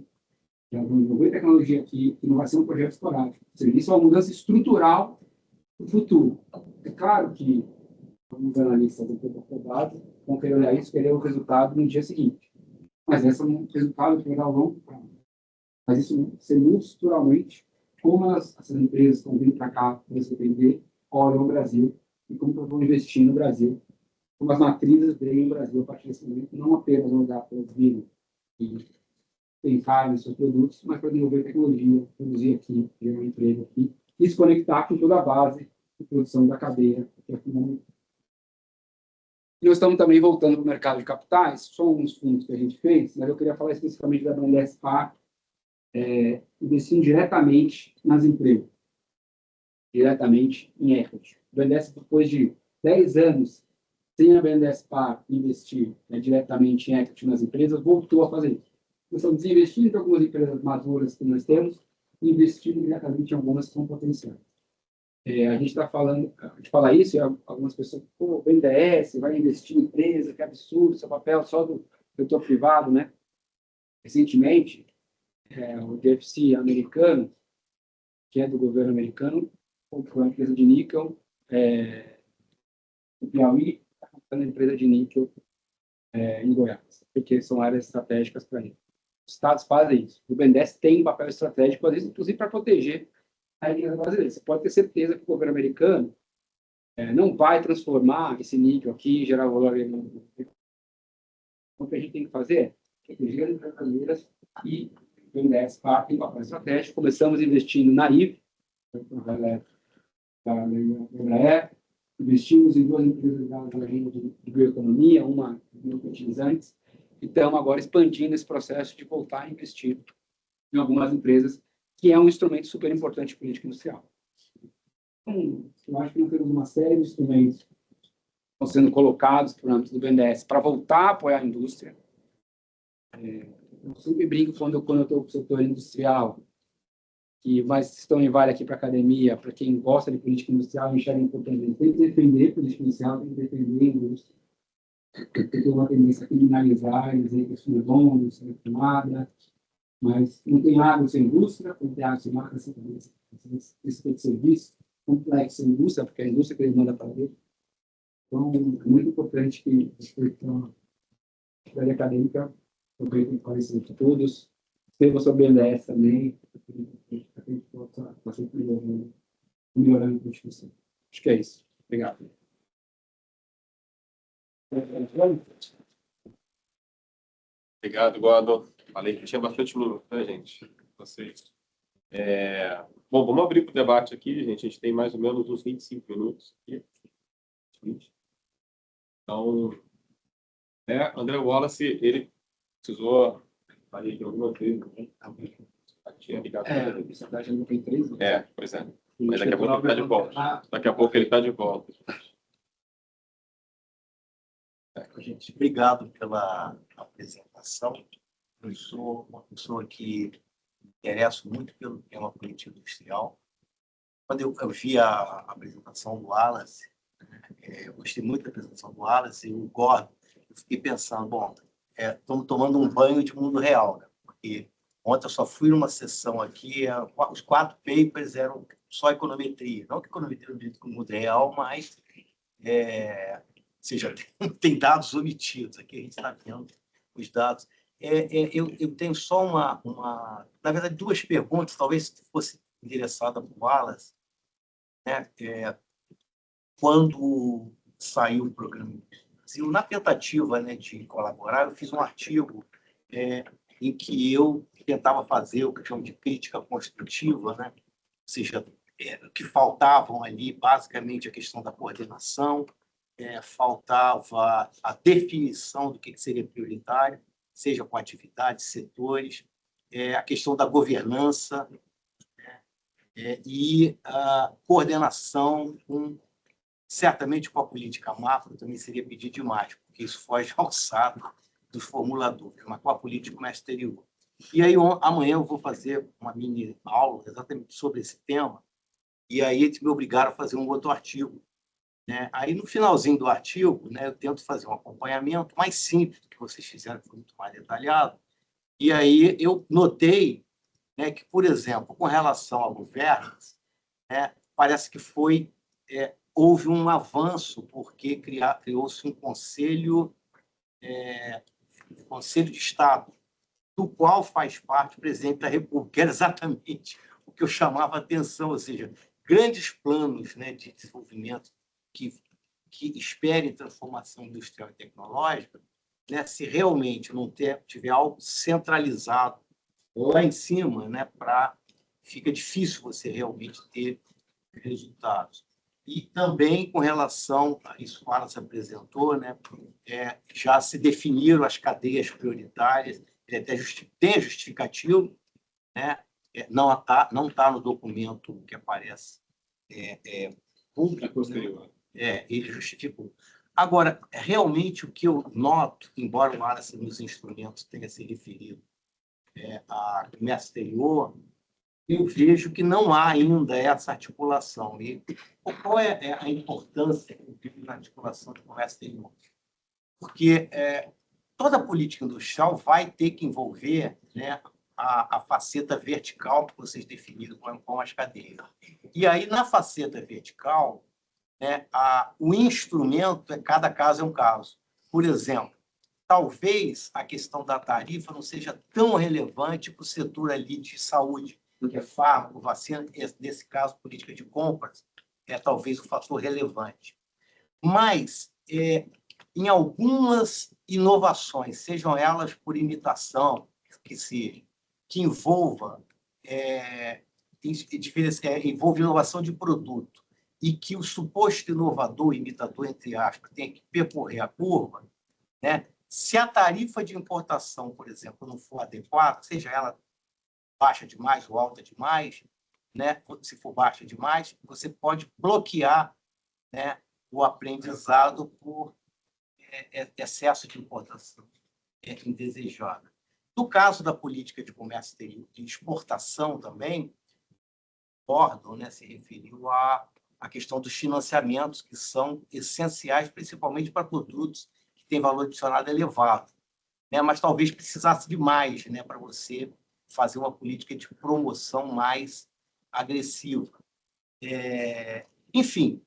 desenvolver tecnologia aqui, que não vai ser um projeto esporádico. Ou seja, isso é uma mudança estrutural para o futuro. É claro que alguns analistas do base vão querer olhar isso, querer o resultado no dia seguinte. Mas esse é um resultado que vai dar ao longo prazo. Mas isso ser muito estruturalmente, como essas empresas estão vindo para cá para se vender, olham o Brasil e como vão investir no Brasil. Como as matrizes veem o Brasil a partir desse momento, não apenas vão dar para virem e pensar nos seus produtos, mas para desenvolver tecnologia, produzir aqui, gerar emprego aqui, e se conectar com toda a base de produção da cadeia, que é fundamental. Nós estamos também voltando para o mercado de capitais, só uns fundos que a gente fez, mas eu queria falar especificamente da BNDES Par, investindo diretamente nas empresas, diretamente em equity. A BNDES, depois de 10 anos sem a BNDES Par investir diretamente em equity nas empresas, voltou a fazer isso. Nós estamos investindo em algumas empresas maduras que nós temos e investindo diretamente em algumas que são potenciais. A gente está falando, a gente fala isso e algumas pessoas, pô, o BNDES vai investir em empresa, que absurdo, seu papel só do setor privado, né? Recentemente, o DFC americano, que é do governo americano, comprou a empresa de níquel, o Piauí está comprando a empresa de níquel em Goiás, porque são áreas estratégicas para ele. Os estados fazem isso. O BNDES tem um papel estratégico, às vezes, inclusive, para proteger a empresa brasileira. Você pode ter certeza que o governo americano não vai transformar esse níquel aqui, gerar valor agregado. O que a gente tem que fazer é proteger as empresas brasileiras e o BNDES tem um papel estratégico. Começamos investindo na IVE, da Embraer, investimos em 2 empresas da agenda de bioeconomia, uma de biofertilizantes, e estamos agora expandindo esse processo de voltar a investir em algumas empresas, que é um instrumento super importante de política industrial. Então, eu acho que nós temos uma série de instrumentos que estão sendo colocados para o âmbito do BNDES para voltar a apoiar a indústria. Eu sempre brinco quando eu estou com o setor industrial, mas estão em vale aqui para a academia, para quem gosta de política industrial, enxerga importante. Tem que defender a política industrial, tem que defender a indústria. Tem uma tendência a criminalizar e dizer que isso não é bom, isso não é nada, mas não tem água sem indústria, não tem água sem marca, sem tendência. Esse tipo de serviço complexo sem indústria, porque a indústria que ele manda para ele. Então, é muito importante que a área acadêmica aproveite para isso de todos. Escreva sobre o BNDES também, para que a gente possa sempre melhorando a discussão. Acho que é isso. Obrigado. Obrigado, Gordon. Falei que tinha bastante minuto, né, gente? Vocês. Bom, vamos abrir para o debate aqui, gente. A gente tem mais ou menos uns 25 minutos aqui. Então, André Wallace, ele precisou. Falei de algumas vezes, né? Tinha ligado. A não tem 3 anos. Pois é. Mas daqui a pouco ele está de volta. Daqui a pouco ele está de volta. Gente, obrigado pela apresentação. Eu sou uma pessoa que me interesso muito pelo tema política industrial. Quando eu vi a apresentação do Wallace, eu gostei muito da apresentação do Wallace e o Gordon, eu fiquei pensando, bom, estamos tomando um banho de mundo real, né? Porque ontem eu só fui numa sessão aqui, os 4 papers eram só econometria. Não que econometria não dito com o mundo real, mas seja, tem dados omitidos. Aqui a gente está vendo os dados. Eu tenho só na verdade, 2 perguntas, talvez fosse endereçada para o Wallace. Né? Quando saiu o programa Brasil, na tentativa, né, de colaborar, eu fiz um artigo em que eu tentava fazer o que eu chamo de crítica construtiva, né? Ou seja, o que faltavam ali, basicamente, a questão da coordenação, faltava a definição do que seria prioritário, seja com atividades, setores, a questão da governança, e a coordenação certamente com a política macro também seria pedir demais, porque isso foge ao saco dos formuladores, mas com a política comércio exterior. E aí, amanhã eu vou fazer uma mini aula exatamente sobre esse tema, e aí eles me obrigaram a fazer um outro artigo, né? Aí, no finalzinho do artigo, né, eu tento fazer um acompanhamento mais simples do que vocês fizeram, que foi muito mais detalhado, e aí eu notei, né, que, por exemplo, com relação ao governo, né, parece que houve um avanço, porque criou-se um conselho de Estado, do qual faz parte o presidente da República, que era exatamente o que eu chamava a atenção, ou seja, grandes planos, né, de desenvolvimento que esperem transformação industrial e tecnológica, né, se realmente não tiver algo centralizado lá em cima, né, fica difícil você realmente ter resultados. E também, com relação a isso que o Alan se apresentou, né, já se definiram as cadeias prioritárias, ele até tem justificativo, né, não está no documento que aparece público, né, ele justificou. Agora, realmente, o que eu noto, embora o Alan nos instrumentos tenha se referido a comércio exterior, eu vejo que não há ainda essa articulação. E qual é a importância da articulação do comércio exterior? Porque toda política industrial vai ter que envolver, né, a faceta vertical que vocês definiram com as cadeias. E aí, na faceta vertical, né, o instrumento, cada caso é um caso. Por exemplo, talvez a questão da tarifa não seja tão relevante para o setor ali de saúde, que é fármaco, vacina, nesse caso, política de compras, é talvez o fator relevante. Mas, em algumas inovações, sejam elas por imitação, que envolva inovação de produto, e que o suposto inovador, imitador, entre aspas, tem que percorrer a curva, né? Se a tarifa de importação, por exemplo, não for adequada, seja ela baixa demais ou alta demais, né? Se for baixa demais, você pode bloquear, né, o aprendizado por excesso de importação indesejada. No caso da política de comércio exterior, de exportação também, Gordon, né, se referiu à questão dos financiamentos, que são essenciais, principalmente para produtos que têm valor adicionado elevado, né, mas talvez precisasse de mais, né, para você fazer uma política de promoção mais agressiva. Enfim,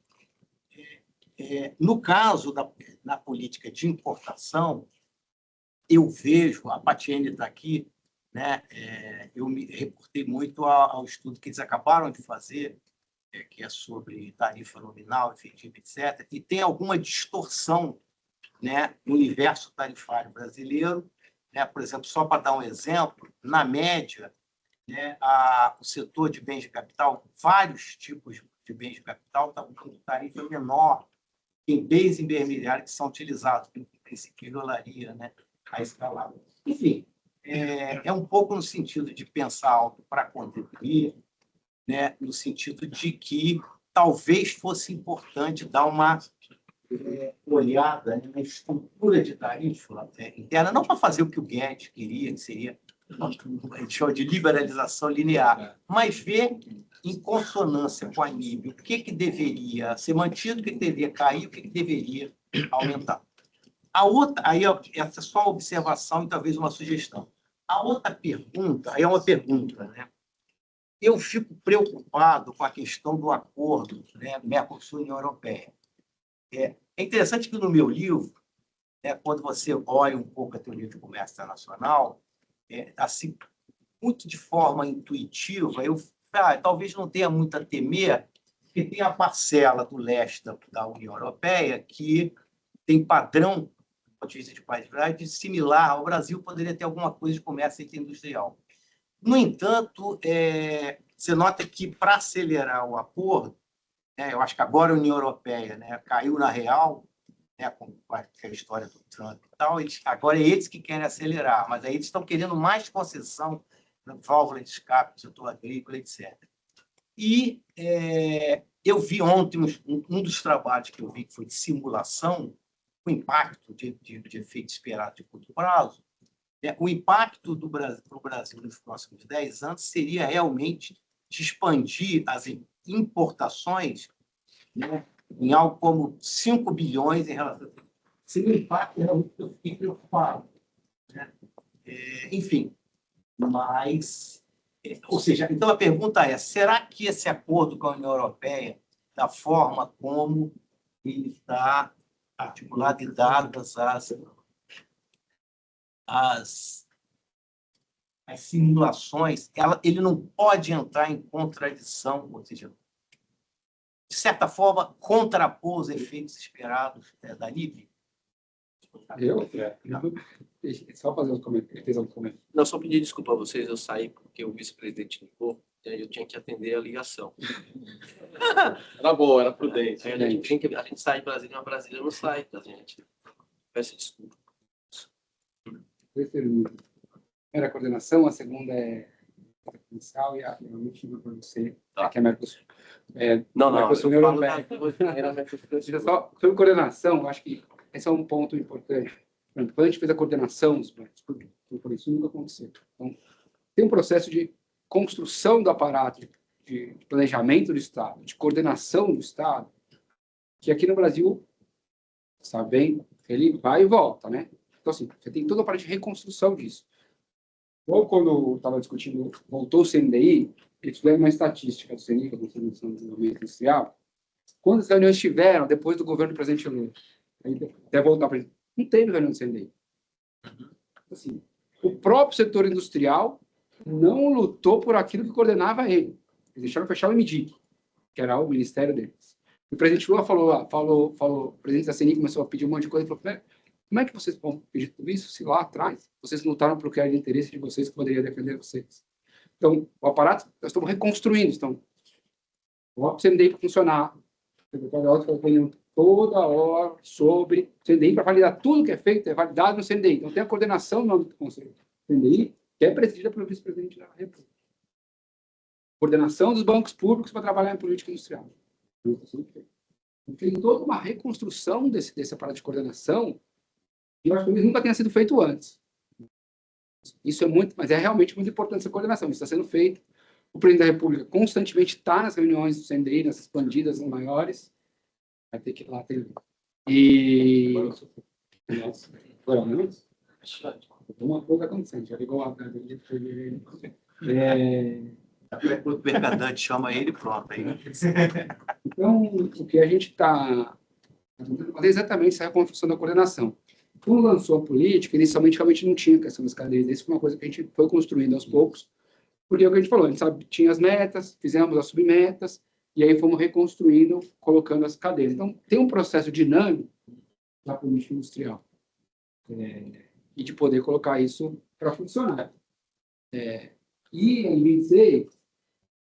no caso da política de importação, eu vejo, a Patiene está aqui, né, eu me reportei muito ao estudo que eles acabaram de fazer, que é sobre tarifa nominal, efetiva, etc., e tem alguma distorção, né, no universo tarifário brasileiro, né? Por exemplo, só para dar um exemplo, na média, né, o setor de bens de capital, vários tipos de bens de capital estão com tarifa menor, tem bens intermediários que são utilizados, que violaria, né, a escalada. Enfim, é um pouco no sentido de pensar algo para contribuir, né, no sentido de que talvez fosse importante dar uma olhada, né, na estrutura de tarifa interna, não para fazer o que o Guedes queria, que seria de liberalização linear, mas ver em consonância com a NIB o que deveria ser mantido, o que deveria cair, o que deveria aumentar. A outra, aí essa é só uma observação e talvez uma sugestão. A outra pergunta, aí é uma pergunta, né? Eu fico preocupado com a questão do acordo, né, Mercosul-União Europeia. É interessante que no meu livro, né, quando você olha um pouco a teoria de comércio internacional, assim, muito de forma intuitiva, talvez não tenha muito a temer, porque tem a parcela do leste da União Europeia que tem padrão, do ponto de vista de país similar ao Brasil, poderia ter alguma coisa de comércio industrial. No entanto, você nota que, para acelerar o acordo, né, eu acho que agora a União Europeia, né, caiu na real, né, com a história do Trump e tal, agora é eles que querem acelerar, mas aí eles estão querendo mais concessão, válvula de escape, setor agrícola, etc. E eu vi ontem um dos trabalhos que eu vi, que foi de simulação, o impacto de efeito esperado de curto prazo. O impacto do Brasil, para o Brasil nos próximos 10 anos seria realmente de expandir as importações, né, em algo como 5 bilhões em relação a... Seria um impacto realmente que eu fiquei preocupado. Né? Enfim, mas... Ou seja, então a pergunta é, será que esse acordo com a União Europeia, da forma como ele está articulado e dadas as simulações, ele não pode entrar em contradição, ou seja, de certa forma, contrapor os efeitos esperados da NIB? Só fazer uns comentários. Não, só pedir desculpa a vocês, eu saí porque o vice-presidente ligou, e aí eu tinha que atender a ligação. Era bom, era prudente. A gente sai de Brasília, mas Brasília não sai da gente. Peço desculpa. Primeira é coordenação, a segunda é inicial e a última para você, que é Mercosul. Não, Mercosul eu falo Europeia. da Só sobre coordenação, eu acho que esse é um ponto importante. Quando a gente fez a coordenação dos bancos públicos, isso nunca aconteceu. Então, tem um processo de construção do aparato de planejamento do Estado, de coordenação do Estado, que aqui no Brasil, sabe bem, ele vai e volta, né? Então, assim, você tem toda a parte de reconstrução disso. Ou quando eu estava discutindo, voltou o CNDI, eles fizeram uma estatística do CNI, que é o Conselho Nacional de Desenvolvimento Industrial, quantas reuniões tiveram depois do governo do presidente Lula? Até voltar para ele. Não teve reunião do CNDI. Assim, o próprio setor industrial não lutou por aquilo que coordenava ele. Eles deixaram fechar o MDIC, que era o ministério deles. O presidente Lula falou, o presidente da CNI começou a pedir um monte de coisa, ele falou, como é que vocês vão pedir tudo isso se lá atrás vocês lutaram por que era de interesse de vocês que poderia defender vocês? Então, o aparato, nós estamos reconstruindo. Então, o CNDI para funcionar, o secretário está reunindo toda hora sobre o CNDI para validar tudo que é feito, é validado no CNDI. Então, tem a coordenação no âmbito do Conselho CNDI, que é presidida pelo vice-presidente da República. Coordenação dos bancos públicos para trabalhar em política industrial. Tem toda uma reconstrução desse aparato de coordenação e eu acho que nunca tenha sido feito antes. Isso é muito, mas é realmente muito importante essa coordenação. Isso está sendo feito. O presidente da República constantemente está nas reuniões do CNDI, nessas expandidas maiores. Vai ter que ir lá ter. E... Agora não? Uma coisa acontecendo. Já ligou a... O mercadante chama ele, pronto. Aí. Então, o que a gente está fazendo é exatamente essa reconstrução da coordenação. Quando lançou a política, inicialmente realmente não tinha questão das cadeias. Isso foi uma coisa que a gente foi construindo aos poucos, porque é o que a gente falou, a gente sabe, tinha as metas, fizemos as submetas, e aí fomos reconstruindo, colocando as cadeias. Então, tem um processo dinâmico da política industrial, e de poder colocar isso para funcionar. E em 26,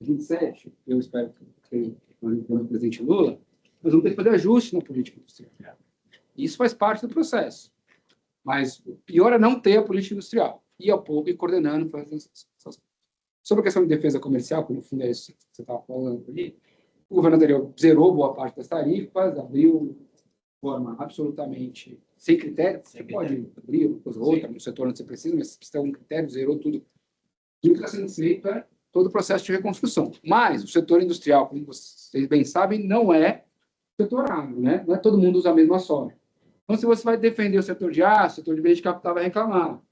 27, eu espero que o presidente Lula, nós vamos ter que fazer ajuste na política industrial. Isso faz parte do processo. Mas o pior é não ter a política industrial. Ir ao pouco e coordenando. Sobre a questão de defesa comercial, que no fundo é isso que você estava falando ali, o governo anterior zerou boa parte das tarifas, abriu de forma absolutamente sem critério. Você pode abrir uma coisa ou outra no setor onde você precisa, mas se precisa ter um critério, zerou tudo. E o que está sendo feito é todo o processo de reconstrução. Mas o setor industrial, como vocês bem sabem, não é setor agro, né? Não é todo mundo usa a mesma soja. Então, se você vai defender o setor de aço, o setor de meio de capital vai reclamar.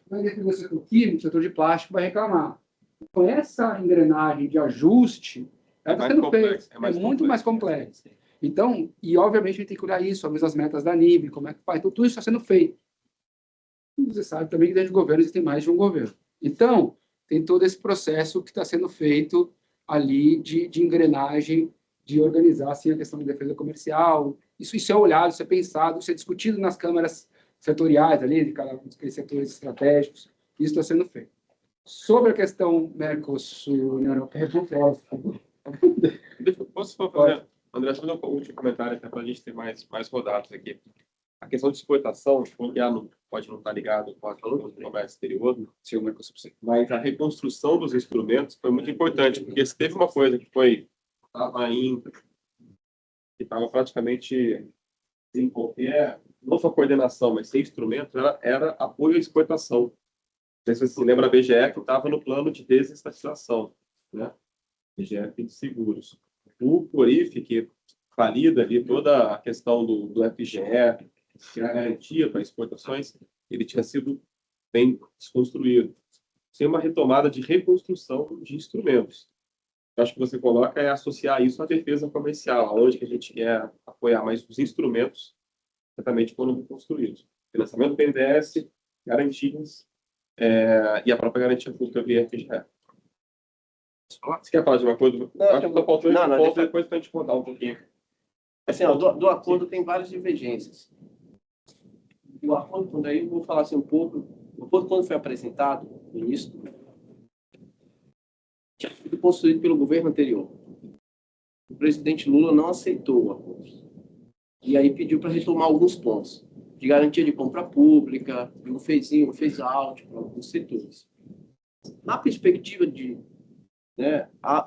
Vai defender o setor químico, o setor de plástico vai reclamar. Então, essa engrenagem de ajuste está sendo feita. É muito mais complexo. Então, e obviamente a gente tem que olhar isso, as metas da NIB, como é que faz. Então, tudo isso está sendo feito. E você sabe também que dentro do governo existem mais de um governo. Então, tem todo esse processo que está sendo feito ali de engrenagem, de organizar assim, a questão da defesa comercial. Isso é olhado, isso é pensado, isso é discutido nas câmaras setoriais ali, de cada um dos setores estratégicos. Isso está sendo feito. Sobre a questão Mercosul, União Europeia, Posso fazer, André, só um último comentário para a gente ter mais rodados aqui. a questão de exportação, que pode não estar ligado com a comércio exterior, mas a reconstrução dos instrumentos foi muito importante, porque se teve uma coisa que estava ainda, que estava praticamente sem qualquer, não só coordenação, mas sem instrumento, era apoio à exportação. Não sei se você se lembra, a BGE que estava no plano de desestatização, né? BGE de seguros. O CORIF, que valida ali toda a questão do FGE, que é a garantia para exportações, ele tinha sido bem desconstruído. Sem uma retomada de reconstrução de instrumentos. Eu acho que você coloca é associar isso à defesa comercial, onde que a gente quer apoiar mais os instrumentos, exatamente quando reconstruídos. Financiamento do BNDES, garantias e a própria garantia pública via FGE. Você quer falar de uma coisa? Não, acho que está faltando um ponto, deixa... depois para a gente rodar um pouquinho. Assim, ó, do acordo tem várias divergências. O acordo, quando aí eu vou falar assim um pouco, o acordo quando foi apresentado, no início, tinha sido construído pelo governo anterior. O presidente Lula não aceitou o acordo. E aí pediu para retomar alguns pontos, de garantia de compra pública, de um phase-out para alguns setores. Na perspectiva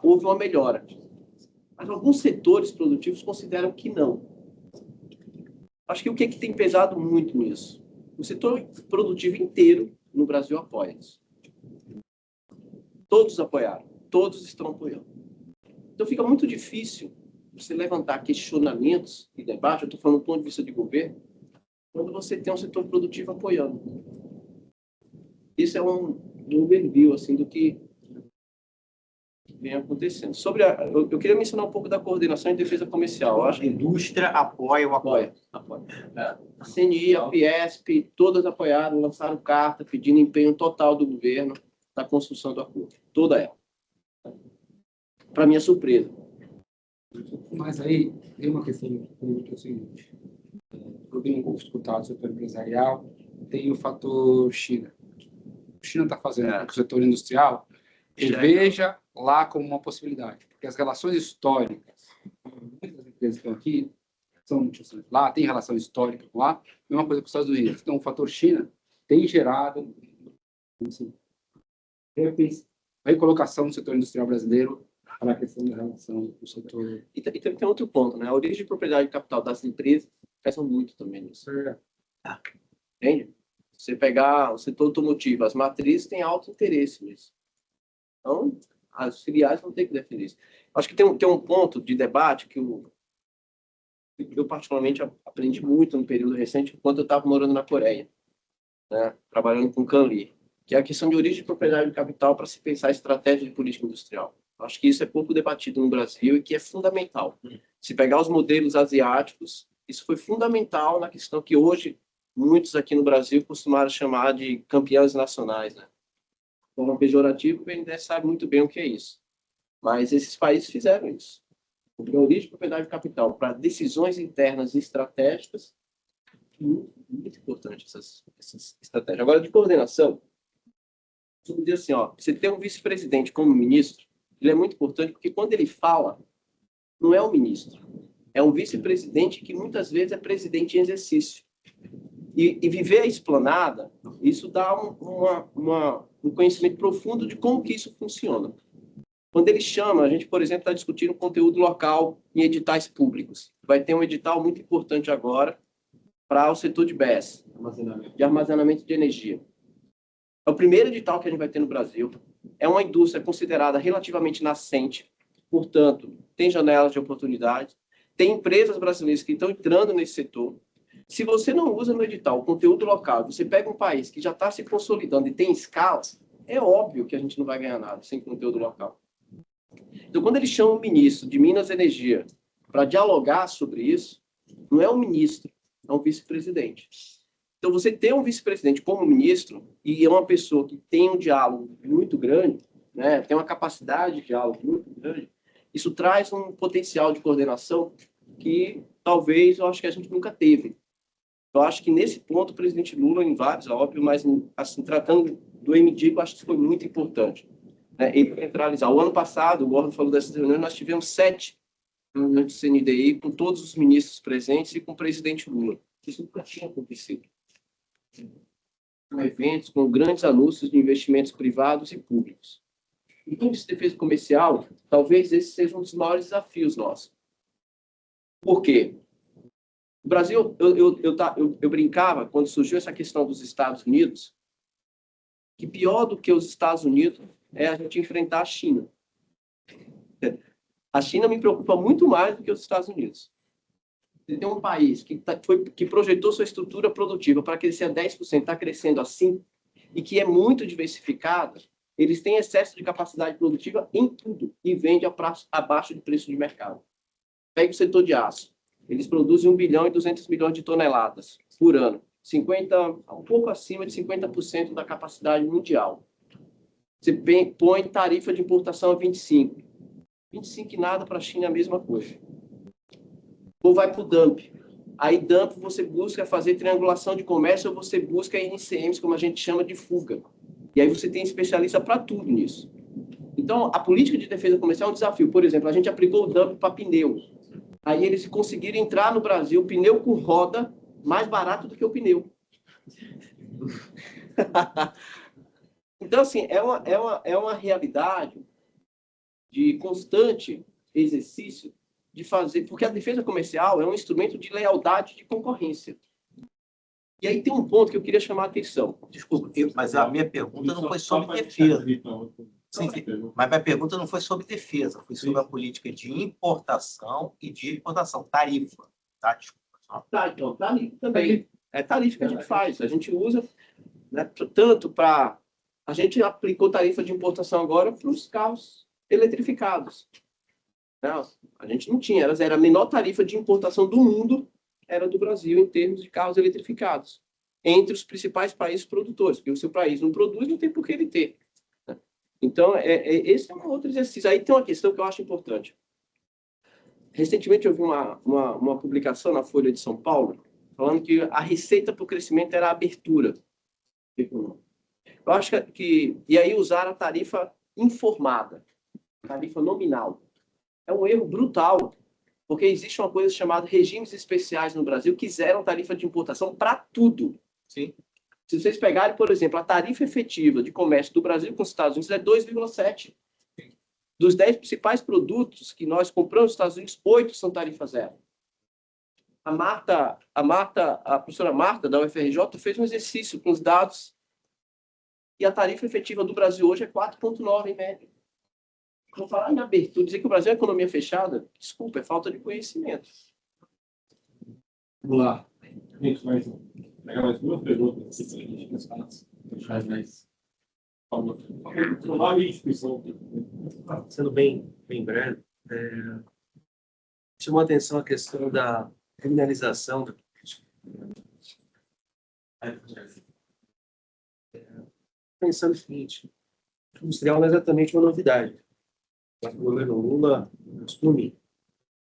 houve uma melhora. Mas alguns setores produtivos consideram que não. Acho que o que tem pesado muito nisso? O setor produtivo inteiro no Brasil apoia isso. Todos apoiaram, todos estão apoiando. Então fica muito difícil você levantar questionamentos e debate, eu estou falando do ponto de vista de governo, quando você tem um setor produtivo apoiando. Isso é um overview assim, do que vem acontecendo. Eu queria mencionar um pouco da coordenação e defesa comercial. Eu acho A indústria apoia o apoio. Apoia. A CNI, a Fiesp, todas apoiaram, lançaram carta pedindo empenho total do governo na construção do acordo. Toda ela. Para minha surpresa. Mas aí tem uma questão que é o seguinte: eu tenho escutado o setor empresarial, tem o fator China. A China está fazendo com que o setor industrial veja lá como uma possibilidade, porque as relações históricas, muitas das empresas que estão aqui são multinacionais lá, tem relação histórica com lá, mesma coisa com os Estados Unidos. Então, o fator China tem gerado assim, recolocação do setor industrial brasileiro para a questão da relação com o setor. E tem outro ponto, né? A origem de propriedade de capital das empresas pesa muito também nisso. Entende? Você pegar o setor automotivo, as matrizes têm alto interesse nisso. Então, as filiais vão ter que defender isso. Acho que tem um ponto de debate que eu particularmente aprendi muito no período recente, enquanto eu estava morando na Coreia, né? Trabalhando com Canli, que é a questão de origem de propriedade de capital para se pensar estratégia de política industrial. Acho que isso é pouco debatido no Brasil e que é fundamental. Se pegar os modelos asiáticos, isso foi fundamental na questão que hoje muitos aqui no Brasil costumaram chamar de campeões nacionais, né? Como pejorativo, o BNDES sabe muito bem o que é isso. Mas esses países fizeram isso. A origem de propriedade de capital para decisões internas e estratégicas, muito importante essas estratégias. Agora, de coordenação, eu vou dizer assim, você ter um vice-presidente como ministro, ele é muito importante porque quando ele fala, não é um ministro, é um vice-presidente que muitas vezes é presidente em exercício. E viver a esplanada, isso dá um conhecimento profundo de como que isso funciona. Quando ele chama, a gente, por exemplo, está discutindo conteúdo local em editais públicos. Vai ter um edital muito importante agora para o setor de BES, de armazenamento de energia. É o primeiro edital que a gente vai ter no Brasil. É uma indústria considerada relativamente nascente, portanto, tem janelas de oportunidade, tem empresas brasileiras que estão entrando nesse setor. Se você não usa no edital o conteúdo local, você pega um país que já está se consolidando e tem escala, é óbvio que a gente não vai ganhar nada sem conteúdo local. Então, quando eles chamam o ministro de Minas e Energia para dialogar sobre isso, não é um ministro, é um vice-presidente. Então, você ter um vice-presidente como ministro e é uma pessoa que tem um diálogo muito grande, né, tem uma capacidade de diálogo muito grande, isso traz um potencial de coordenação que talvez eu acho que a gente nunca teve. Eu acho que nesse ponto o presidente Lula, em vários, óbvio, mas assim, tratando do MDIC, eu acho que isso foi muito importante. Né? Ele centralizar. O ano passado, o Gordon falou dessas reuniões, nós tivemos 7 reuniões de CNDI com todos os ministros presentes e com o presidente Lula. Isso nunca tinha acontecido. Com eventos, com grandes anúncios de investimentos privados e públicos. Então, esse defesa comercial, talvez esse seja um dos maiores desafios nossos. Por quê? O Brasil, eu brincava, quando surgiu essa questão dos Estados Unidos, que pior do que os Estados Unidos é a gente enfrentar a China. A China me preocupa muito mais do que os Estados Unidos. Você tem um país que projetou sua estrutura produtiva para crescer a 10%, está crescendo assim, e que é muito diversificado, eles têm excesso de capacidade produtiva em tudo e vende abaixo de preço de mercado. Pega o setor de aço. Eles produzem 1 bilhão e 200 milhões de toneladas por ano. Um pouco acima de 50% da capacidade mundial. Você põe tarifa de importação a 25. 25 e nada para a China é a mesma coisa. Ou vai para o dump. Aí dump você busca fazer triangulação de comércio ou você busca NCMs, como a gente chama de fuga. E aí você tem especialista para tudo nisso. Então, a política de defesa comercial é um desafio. Por exemplo, a gente aplicou o dump para pneu. Aí eles conseguiram entrar no Brasil, pneu com roda, mais barato do que o pneu. Então, assim, é uma realidade de constante exercício de fazer, porque a defesa comercial é um instrumento de lealdade de concorrência. E aí tem um ponto que eu queria chamar a atenção. Desculpa, mas a minha pergunta não foi sobre defesa. Sim, mas minha pergunta não foi sobre defesa, foi sobre a política de importação e de exportação, tarifa. Tá? Desculpa. Tá, então, tarifa também. É tarifa que a gente faz. A gente usa, né, tanto para... A gente aplicou tarifa de importação agora para os carros eletrificados. Não, a gente não tinha. Era a menor tarifa de importação do mundo, era do Brasil em termos de carros eletrificados. Entre os principais países produtores. Porque se o país não produz, não tem por que ele ter. Então, esse é um outro exercício. Aí tem uma questão que eu acho importante. Recentemente, eu vi uma publicação na Folha de São Paulo falando que a receita para o crescimento era a abertura. Eu acho que... E aí usaram a tarifa informada, tarifa nominal. É um erro brutal, porque existe uma coisa chamada regimes especiais no Brasil que zeram tarifa de importação para tudo. Sim. Se vocês pegarem, por exemplo, a tarifa efetiva de comércio do Brasil com os Estados Unidos é 2,7. Dos 10 principais produtos que nós compramos nos Estados Unidos, 8 são tarifa zero. A professora Marta, da UFRJ, fez um exercício com os dados e a tarifa efetiva do Brasil hoje é 4,9 em média. Vou falar em abertura, dizer que o Brasil é economia fechada, desculpa, é falta de conhecimento. Vamos lá. Gente, pegar mais duas perguntas aqui para a gente pensar. Fechar mais. Tomar a discussão. Sendo bem breve, chamou a atenção a questão da criminalização da política. Pensando o seguinte, o industrial não é exatamente uma novidade. O governo Lula assume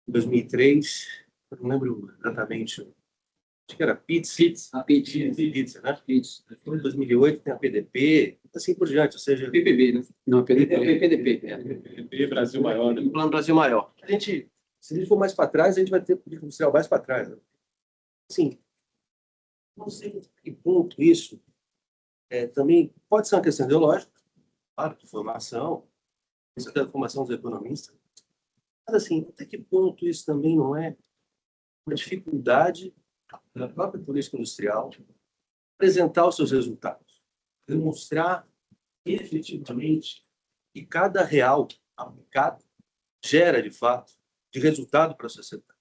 em 2003, eu não lembro exatamente, acho que era Pizza, né? Em 2008 tem a PDP, assim por diante, ou seja... PPB, né? Não, PDP. PDP, Brasil Maior, né? O Plano Brasil Maior. Se a gente for mais para trás, a gente vai ter política industrial mais para trás. Né? Assim, não sei até que ponto isso também pode ser uma questão ideológica, claro, de formação, isso é da formação dos economistas, mas assim, até que ponto isso também não é uma dificuldade da própria política industrial apresentar os seus resultados, demonstrar efetivamente que cada real aplicado gera, de fato, de resultado para a sociedade.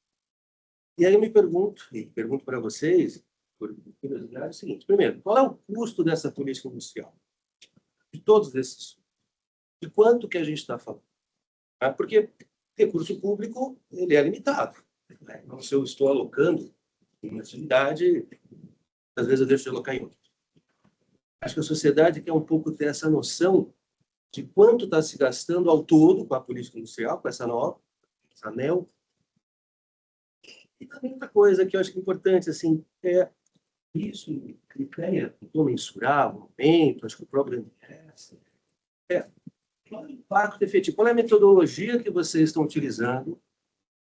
E aí eu me pergunto, e pergunto para vocês, por curiosidade, é o seguinte: primeiro, qual é o custo dessa política industrial? De todos esses. De quanto que a gente está falando? Porque recurso público ele é limitado. Né? Então, se eu estou alocando em uma atividade, às vezes eu deixo de alocar em outra. Acho que a sociedade quer um pouco ter essa noção de quanto está se gastando ao todo com a política industrial, com essa nova, essa ANEEL. E também outra coisa que eu acho que é importante, assim, é isso, critério, como mensurar o momento, acho que o próprio NDS, qual é o impacto efetivo? Qual é a metodologia que vocês estão utilizando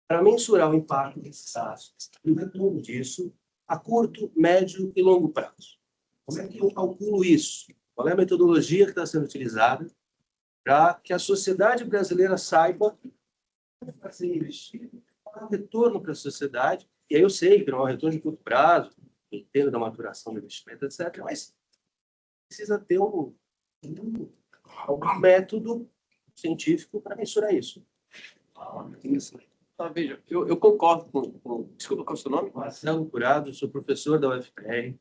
para mensurar o impacto desses gastos? E o retorno disso a curto, médio e longo prazo. Como é que eu calculo isso? Qual é a metodologia que está sendo utilizada para que a sociedade brasileira saiba como fazer investir, qual é o retorno para a sociedade? E aí eu sei que não é um retorno de curto prazo, entendo da maturação do investimento, etc., mas precisa ter algum método científico para mensurar isso. Veja, eu concordo com... Desculpa, qual é o seu nome? Marcelo Curado, sou professor da UFPR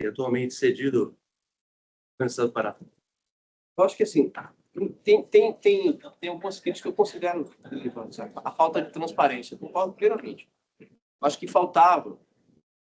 e atualmente cedido na Universidade do Pará. Eu acho que, assim, tem algumas críticas que eu considero relevantes. A falta de transparência, concordo plenamente. Acho que faltava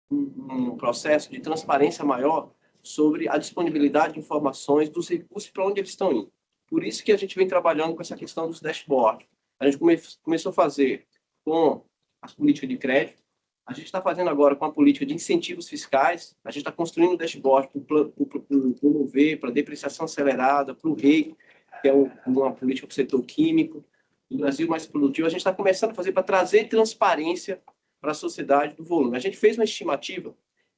um processo de transparência maior sobre a disponibilidade de informações dos recursos para onde eles estão indo. Por isso que a gente vem trabalhando com essa questão dos dashboards. A gente começou a fazer com a política de crédito, a gente está fazendo agora com a política de incentivos fiscais, a gente está construindo um dashboard para o promover, para depreciação acelerada, para o REI, que é uma política para o setor químico, do Brasil mais produtivo. A gente está começando a fazer para trazer transparência para a sociedade do volume. A gente fez uma estimativa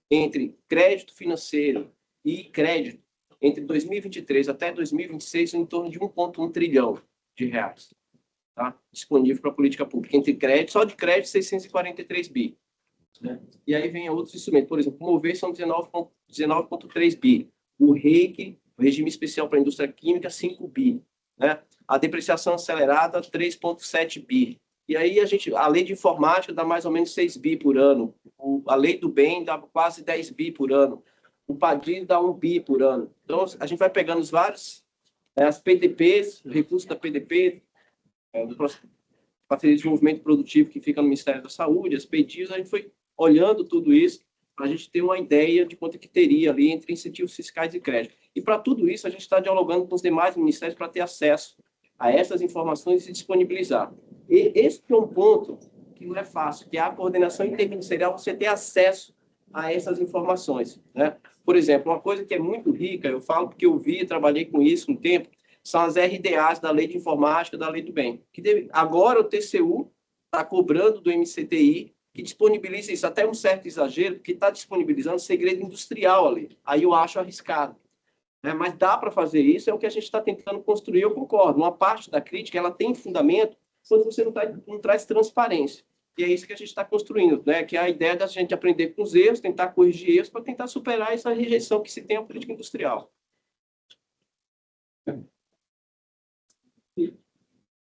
entre crédito financeiro e crédito entre 2023 até 2026 em torno de 1,1 trilhão de reais. Tá? Disponível para a política pública. Entre crédito, só de crédito, 643 bi. Né? E aí vem outros instrumentos. Por exemplo, o Mover são 19,3 bi. O REIC, o Regime Especial para a Indústria Química, 5 bi. Né? A depreciação acelerada, 3,7 bi. E aí a lei de informática dá mais ou menos 6 bi por ano. A lei do bem dá quase 10 bi por ano. O Padrinho dá 1 bi por ano. Então, a gente vai pegando os vários, as PDPs, recursos da PDP, do Parceria de Desenvolvimento Produtivo, que fica no Ministério da Saúde, as PEDIs, a gente foi olhando tudo isso para a gente ter uma ideia de quanto que teria ali entre incentivos fiscais e crédito. E para tudo isso, a gente está dialogando com os demais ministérios para ter acesso a essas informações e disponibilizar. E esse é um ponto que não é fácil, que é a coordenação interministerial, você ter acesso a essas informações. Né? Por exemplo, uma coisa que é muito rica, eu falo porque eu vi, trabalhei com isso um tempo, são as RDAs da Lei de Informática, da Lei do Bem. Agora o TCU está cobrando do MCTI que disponibiliza isso, até um certo exagero, que está disponibilizando segredo industrial ali. Aí eu acho arriscado. Né? Mas dá para fazer isso, é o que a gente está tentando construir, eu concordo. Uma parte da crítica, ela tem fundamento quando você não traz transparência. E é isso que a gente está construindo, né? Que é a ideia da gente aprender com os erros, tentar corrigir erros, para tentar superar essa rejeição que se tem à política industrial.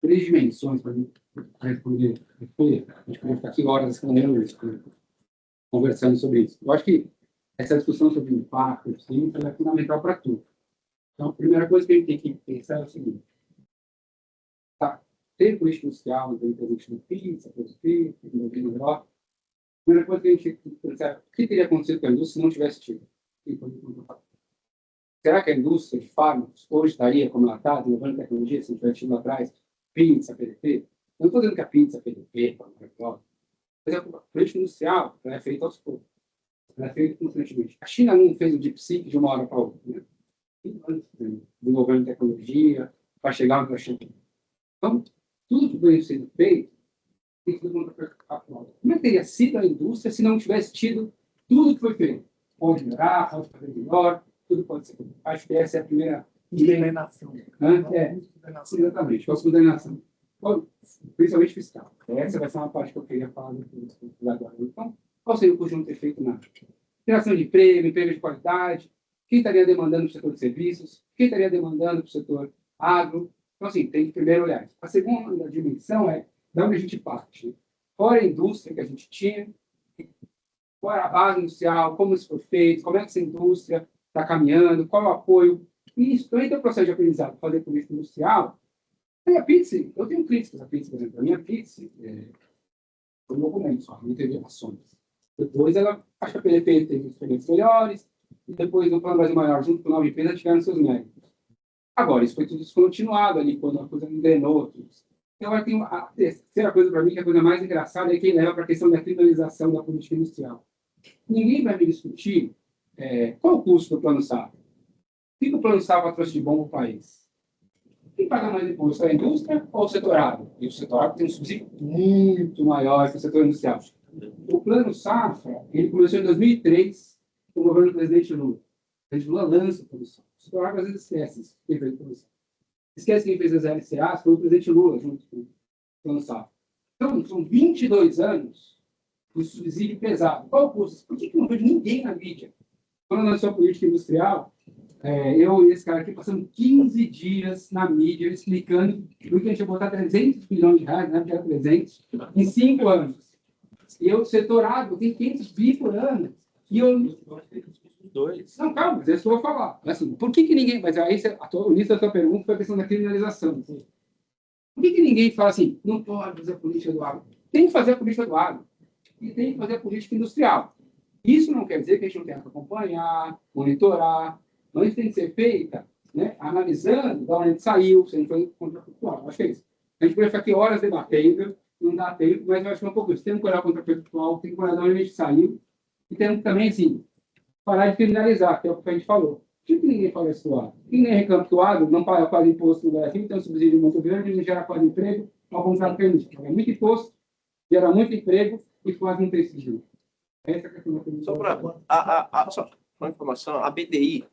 Três dimensões para responder. A gente pode ficar aqui horas conversando sobre isso. Eu acho que essa discussão sobre impacto é fundamental para tudo. Então, a primeira coisa que a gente tem que pensar é o seguinte. Tá, tem política industrial, tem política de pizza, produzir, tecnologia melhor. A primeira coisa que a gente tem que pensar é o que teria acontecido com a indústria se não tivesse tido. Será que a indústria de fármacos hoje estaria como ela está, desenvolvendo tecnologia, se não tivesse tido lá atrás? Pizza, PDP. Eu não estou dizendo que a pizza, PDP, mas a política industrial ela é feita aos poucos. Ela é feita constantemente. A China não fez o DeepSeek de uma hora para outra. Né? Desenvolvendo tecnologia para chegar onde a China. Então, tudo que foi sendo feito tem que levantar a prova. Como é que teria sido a indústria se não tivesse tido tudo que foi feito? Pode melhorar, pode fazer melhor, tudo pode ser. Acho que essa é a primeira Condenação. Exatamente, condenação. Principalmente fiscal. Essa vai ser uma parte que eu queria falar agora. Então, qual seria o custo de não ter feito nada? Geração de emprego, emprego de qualidade, quem estaria demandando para o setor de serviços, quem estaria demandando para o setor agro. Então, assim, tem que primeiro olhar. A segunda dimensão é de onde a gente parte. Né? Qual a indústria que a gente tinha, qual a base industrial, como isso foi feito, como é que essa indústria está caminhando, qual o apoio. Isso também tem um processo de aprendizado, fazer política industrial. E a pizza, eu tenho críticas à pizza, por exemplo. A minha pizza foi um documento só, não teve ações. Depois ela, acho que a PDP teve experiências melhores, e depois no Plano Brasil Maior, junto com a nova empresa, tiveram seus méritos. Agora, isso foi tudo descontinuado ali, quando a coisa engrenou. Então, eu tenho a terceira coisa para mim, que é a coisa mais engraçada, é que leva para a questão da criminalização da política industrial. Ninguém vai me discutir qual o custo do Plano Safra. O que o Plano Safra trouxe de bom para o país? Quem paga mais imposto é a indústria ou o setor agro? E o setor agro tem um subsídio muito maior que o setor industrial. O Plano Safra, ele começou em 2003, com o governo do presidente Lula. O presidente Lula lança a produção. Os às vezes esquece quem fez a produção. Esquece quem fez as LCAs, foi o presidente Lula, junto com o Plano Safra. Então, são 22 anos de subsídio pesado. Qual o custo? Por que não vejo ninguém na mídia? Quando lançou a política industrial, eu e esse cara aqui passamos 15 dias na mídia explicando que a gente ia botar 300 bilhões de reais, né, que era 300, em 5 anos. E eu, setor agro, tem 500 bi por ano. E eu... Não, calma, mas é isso que eu vou falar. Assim, por que ninguém... Mas aí, o início da sua pergunta foi a questão da criminalização. Por que ninguém fala assim, não pode fazer a política do agro? Tem que fazer a política do agro. E tem que fazer a política industrial. Isso não quer dizer que a gente não tenha que acompanhar, monitorar, mas tem que ser feita, né, analisando de onde a gente saiu, se a gente foi contrafactual. Acho que é isso. A gente pode ficar aqui horas debatendo, não dá tempo, mas eu acho que é um pouco isso. Tem que olhar o contrafactual, tem que olhar de onde a gente saiu, e tem que também, assim, parar de criminalizar, que é o que a gente falou. Por que ninguém fala isso do agro? Ninguém reclama que o agro não paga quase imposto no Brasil, tem um subsídio muito grande, não gera quase emprego, ao contrário que a gente paga muito imposto, gera muito emprego e quase não tem subsídio. Essa é a questão da Só só uma informação, a BDI,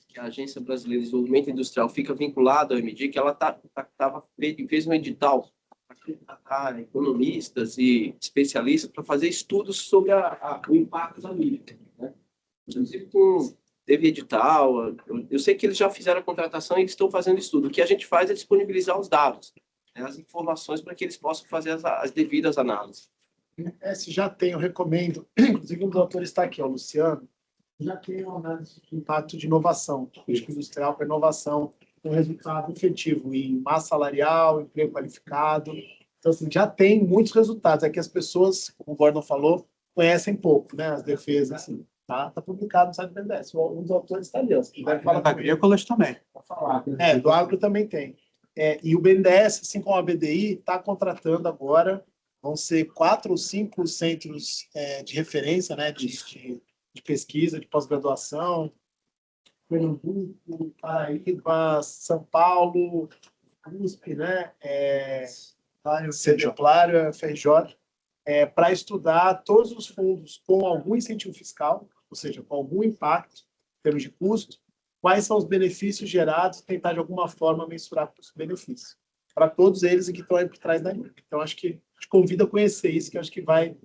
que é a Agência Brasileira de Desenvolvimento Industrial, fica vinculada ao MD, que ela fez um edital para economistas e especialistas para fazer estudos sobre o impacto da mídia. Né? Inclusive, teve edital, eu sei que eles já fizeram a contratação e eles estão fazendo estudo. O que a gente faz é disponibilizar os dados, né, as informações para que eles possam fazer as devidas análises. Se já tem, eu recomendo, inclusive o doutor está aqui, o Luciano, já tem uma análise de impacto de inovação, política industrial para inovação, um resultado efetivo em massa salarial, emprego qualificado. Então, assim, já tem muitos resultados. É que as pessoas, como o Gordon falou, conhecem pouco, né, as defesas. Assim, tá publicado no site do BNDES. Um dos autores está ali. Da agrícolas também. Do agro também tem. E o BNDES, assim como a BDI, está contratando agora. Vão ser 4 ou 5 centros de referência, né, de pesquisa, de pós-graduação. Pernambuco, Paraíba, São Paulo, USP, né, Templário, FRJ, para estudar todos os fundos com algum incentivo fiscal, ou seja, com algum impacto em termos de custo, quais são os benefícios gerados e tentar, de alguma forma, mensurar os benefícios para todos eles que estão aí por trás da linha. Então, acho que te convido a conhecer isso, que acho que vai,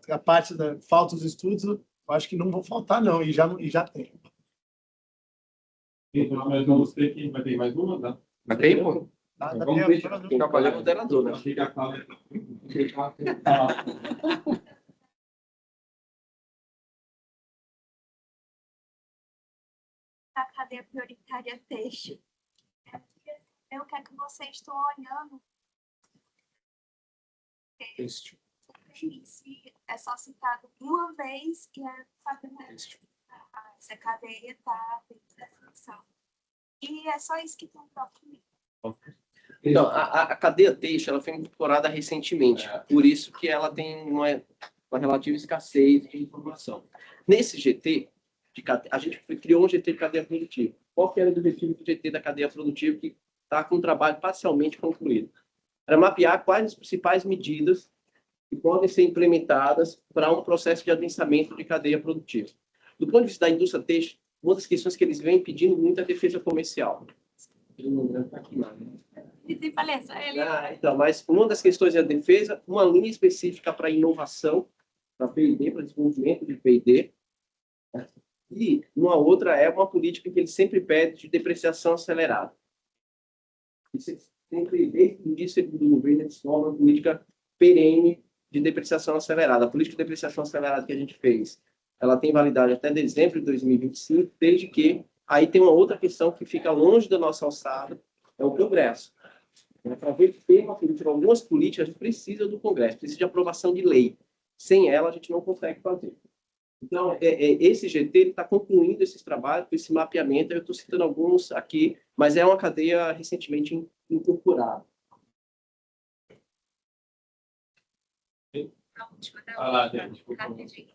a parte da falta dos estudos, eu acho que não vão faltar, não, e já tem. Então, nós vamos ter que... Vai ter mais uma, tá? Mas tem, pô? Vamos deixar. Quem trabalha é moderador, né? Fica a fala. Da cadeia prioritária têxtil. Eu quero que vocês estão olhando. É só citado uma vez e essa cadeia está dentro da função. E é só isso que tem no documento. Então, a cadeia têxtil ela foi incorporada recentemente, por isso que ela tem uma relativa escassez de informação. Nesse GT, a gente criou um GT de cadeia produtiva. Qual que era o objetivo do GT da cadeia produtiva que está com o trabalho parcialmente concluído? Era mapear quais as principais medidas que podem ser implementadas para um processo de adensamento de cadeia produtiva. Do ponto de vista da indústria têxtil, uma das questões que eles vêm pedindo muito é a defesa comercial. Então, mas uma das questões é a defesa, uma linha específica para inovação, para P&D, para desenvolvimento de P&D, e uma outra é uma política que eles sempre pedem de depreciação acelerada. Sempre, desde o início do governo, eles formam uma política perene de depreciação acelerada. A política de depreciação acelerada que a gente fez, ela tem validade até dezembro de 2025, desde que aí tem uma outra questão que fica longe da nossa alçada, é o Congresso. Para ver que tem uma política, algumas políticas, a gente precisa do Congresso, precisa de aprovação de lei. Sem ela, a gente não consegue fazer. Então, esse GT está concluindo esses trabalhos, esse mapeamento, eu estou citando alguns aqui, mas é uma cadeia recentemente incorporada. A última da rapidinho.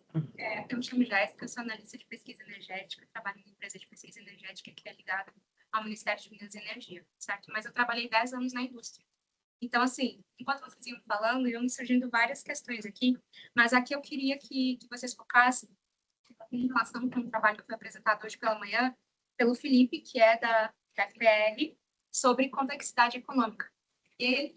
Eu me chamo Jéssica, sou analista de pesquisa energética, trabalho em uma empresa de pesquisa energética que é ligada ao Ministério de Minas e Energia, certo? Mas eu trabalhei 10 anos na indústria. Então, assim, enquanto vocês iam falando, iam me surgindo várias questões aqui, mas aqui eu queria que vocês focassem em relação com um trabalho que foi apresentado hoje pela manhã pelo Felipe, que é da FPR, sobre complexidade econômica. E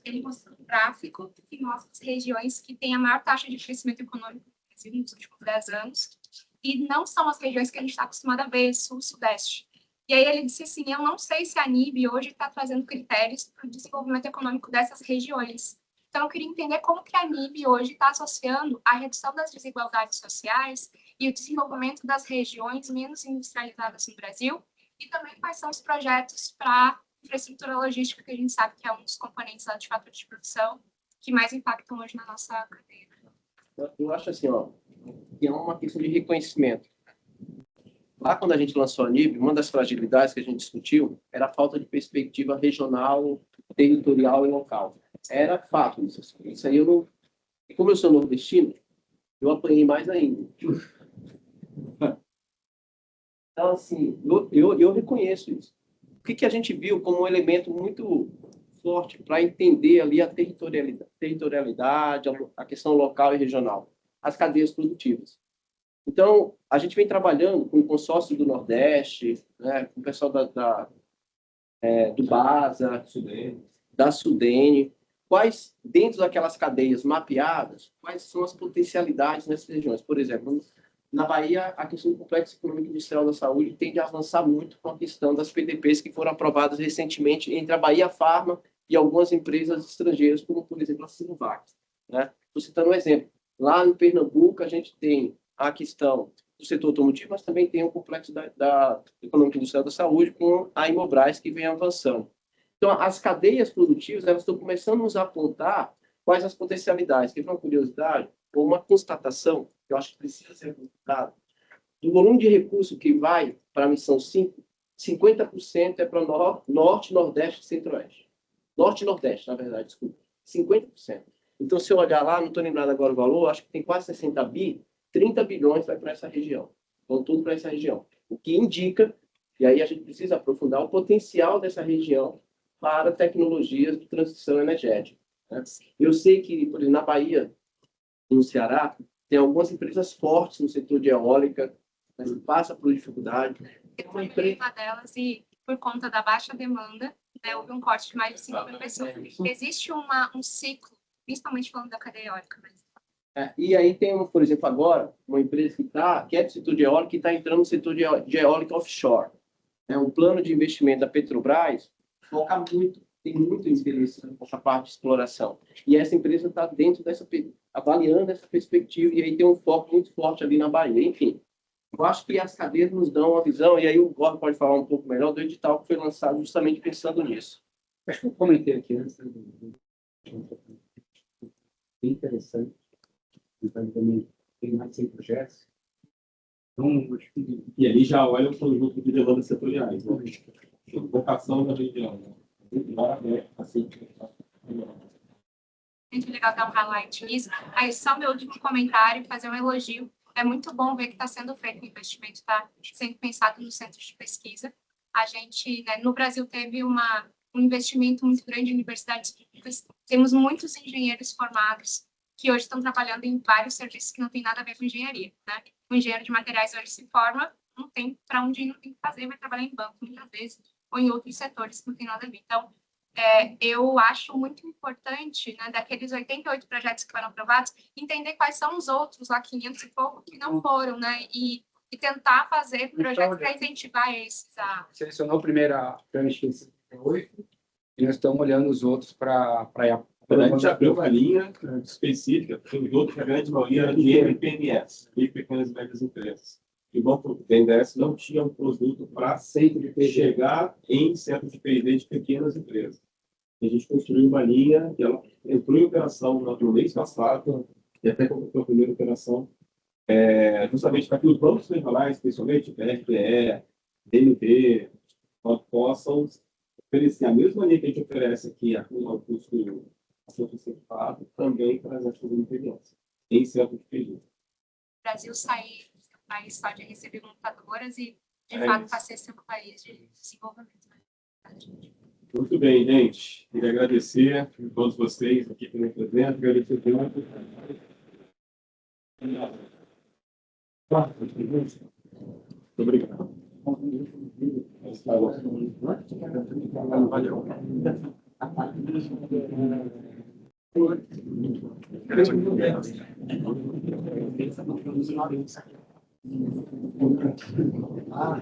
ele mostrou um gráfico que mostra as regiões que têm a maior taxa de crescimento econômico no Brasil nos últimos 10 anos, e não são as regiões que a gente está acostumado a ver, sul, sudeste. E aí ele disse assim, eu não sei se a ANIB hoje está trazendo critérios para o desenvolvimento econômico dessas regiões. Então, eu queria entender como que a ANIB hoje está associando a redução das desigualdades sociais e o desenvolvimento das regiões menos industrializadas no Brasil, e também quais são os projetos para infraestrutura logística, que a gente sabe que é um dos componentes lá de fator de produção que mais impactam hoje na nossa cadeia. Eu acho assim, ó, que é uma questão de reconhecimento. Lá, quando a gente lançou a ANIB, uma das fragilidades que a gente discutiu era a falta de perspectiva regional, territorial e local. Era fato isso. Isso aí eu não... E como eu sou nordestino, eu apanhei mais ainda. Então, assim, eu reconheço isso. O que a gente viu como um elemento muito forte para entender ali a territorialidade, a questão local e regional? As cadeias produtivas. Então, a gente vem trabalhando com o consórcio do Nordeste, né, com o pessoal do BASA, da Sudene, quais, dentro daquelas cadeias mapeadas, quais são as potencialidades nessas regiões. Por exemplo, na Bahia, a questão do Complexo Econômico Industrial da Saúde tende a avançar muito com a questão das PDPs que foram aprovadas recentemente entre a Bahia Pharma e algumas empresas estrangeiras, como, por exemplo, a Sinovac. Né? Estou citando um exemplo. Lá no Pernambuco, a gente tem a questão do setor automotivo, mas também tem o complexo da econômica industrial da saúde com a Imobras, que vem avançando. Então, as cadeias produtivas elas estão começando a nos apontar quais as potencialidades. Teve uma curiosidade ou uma constatação que eu acho que precisa ser consultada. Do volume de recurso que vai para a missão 5, 50% é para Norte, Nordeste e Centro-Oeste. Norte e Nordeste, na verdade, desculpa. 50%. Então, se eu olhar lá, não estou lembrado agora o valor, acho que tem quase 60 bi, 30 bilhões vai para essa região. Vão tudo para essa região. O que indica, e aí a gente precisa aprofundar o potencial dessa região para tecnologias de transição energética. Né? Eu sei que, por exemplo, na Bahia, no Ceará, tem algumas empresas fortes no setor de eólica, mas passa por dificuldade. Eu fui uma delas e, por conta da baixa demanda, né, houve um corte de mais de 5 mil pessoas. Existe um ciclo, principalmente falando da cadeia eólica, mas e aí tem, por exemplo, agora, uma empresa que é do setor de eólica, que está entrando no setor de eólica offshore. Um plano de investimento da Petrobras foca muito, tem muito interesse nessa parte de exploração. E essa empresa está dentro avaliando essa perspectiva, e aí tem um foco muito forte ali na Bahia. Enfim, eu acho que as cadeias nos dão uma visão, e aí o Gordon pode falar um pouco melhor do edital que foi lançado justamente pensando nisso. Acho que eu comentei aqui antes, bem interessante. Então, também tem mais de 100 projetos. Então, acho que... E ali já olha o conjunto de demandas setoriais, né? Vocação da região. Né? Assim, muito legal dar um highlight nisso. Aí, só meu último comentário, fazer um elogio. É muito bom ver que está sendo feito o investimento, está sendo pensado no centro de pesquisa. A gente, né, no Brasil, teve um investimento muito grande em universidades públicas. Temos muitos engenheiros formados que hoje estão trabalhando em vários serviços que não tem nada a ver com engenharia. Né? O engenheiro de materiais hoje se forma, não tem para onde ir, não tem o que fazer, vai trabalhar em banco, muitas vezes, ou em outros setores que não tem nada a ver. Então, eu acho muito importante, né, daqueles 88 projetos que foram aprovados, entender quais são os outros, lá 500 e pouco, que não foram, né, e tentar fazer projetos para incentivar esses. Selecionou primeiro a pirâmide 58 e nós estamos olhando os outros para a gente abriu uma linha específica, porque os outros, a grande maioria, era de MPMS, de pequenas e médias empresas. E o BNDES não tinha um produto para chegar em centro de P&D de pequenas empresas. A gente construiu uma linha que ela entrou em operação no mês passado, e até completou a primeira operação, justamente para que os bancos regionais, especialmente RPE, DNB, possam oferecer a mesma linha que a gente oferece aqui a custo certificado, também para as ações de independência, em centro de P&D. O Brasil sair do seu país só de receber montadoras e, de fato, passear ser um país de desenvolvimento. Muito bem, gente. Queria agradecer a todos vocês aqui pela presença, agradecer muito. Muito obrigado. Valeu. Ah,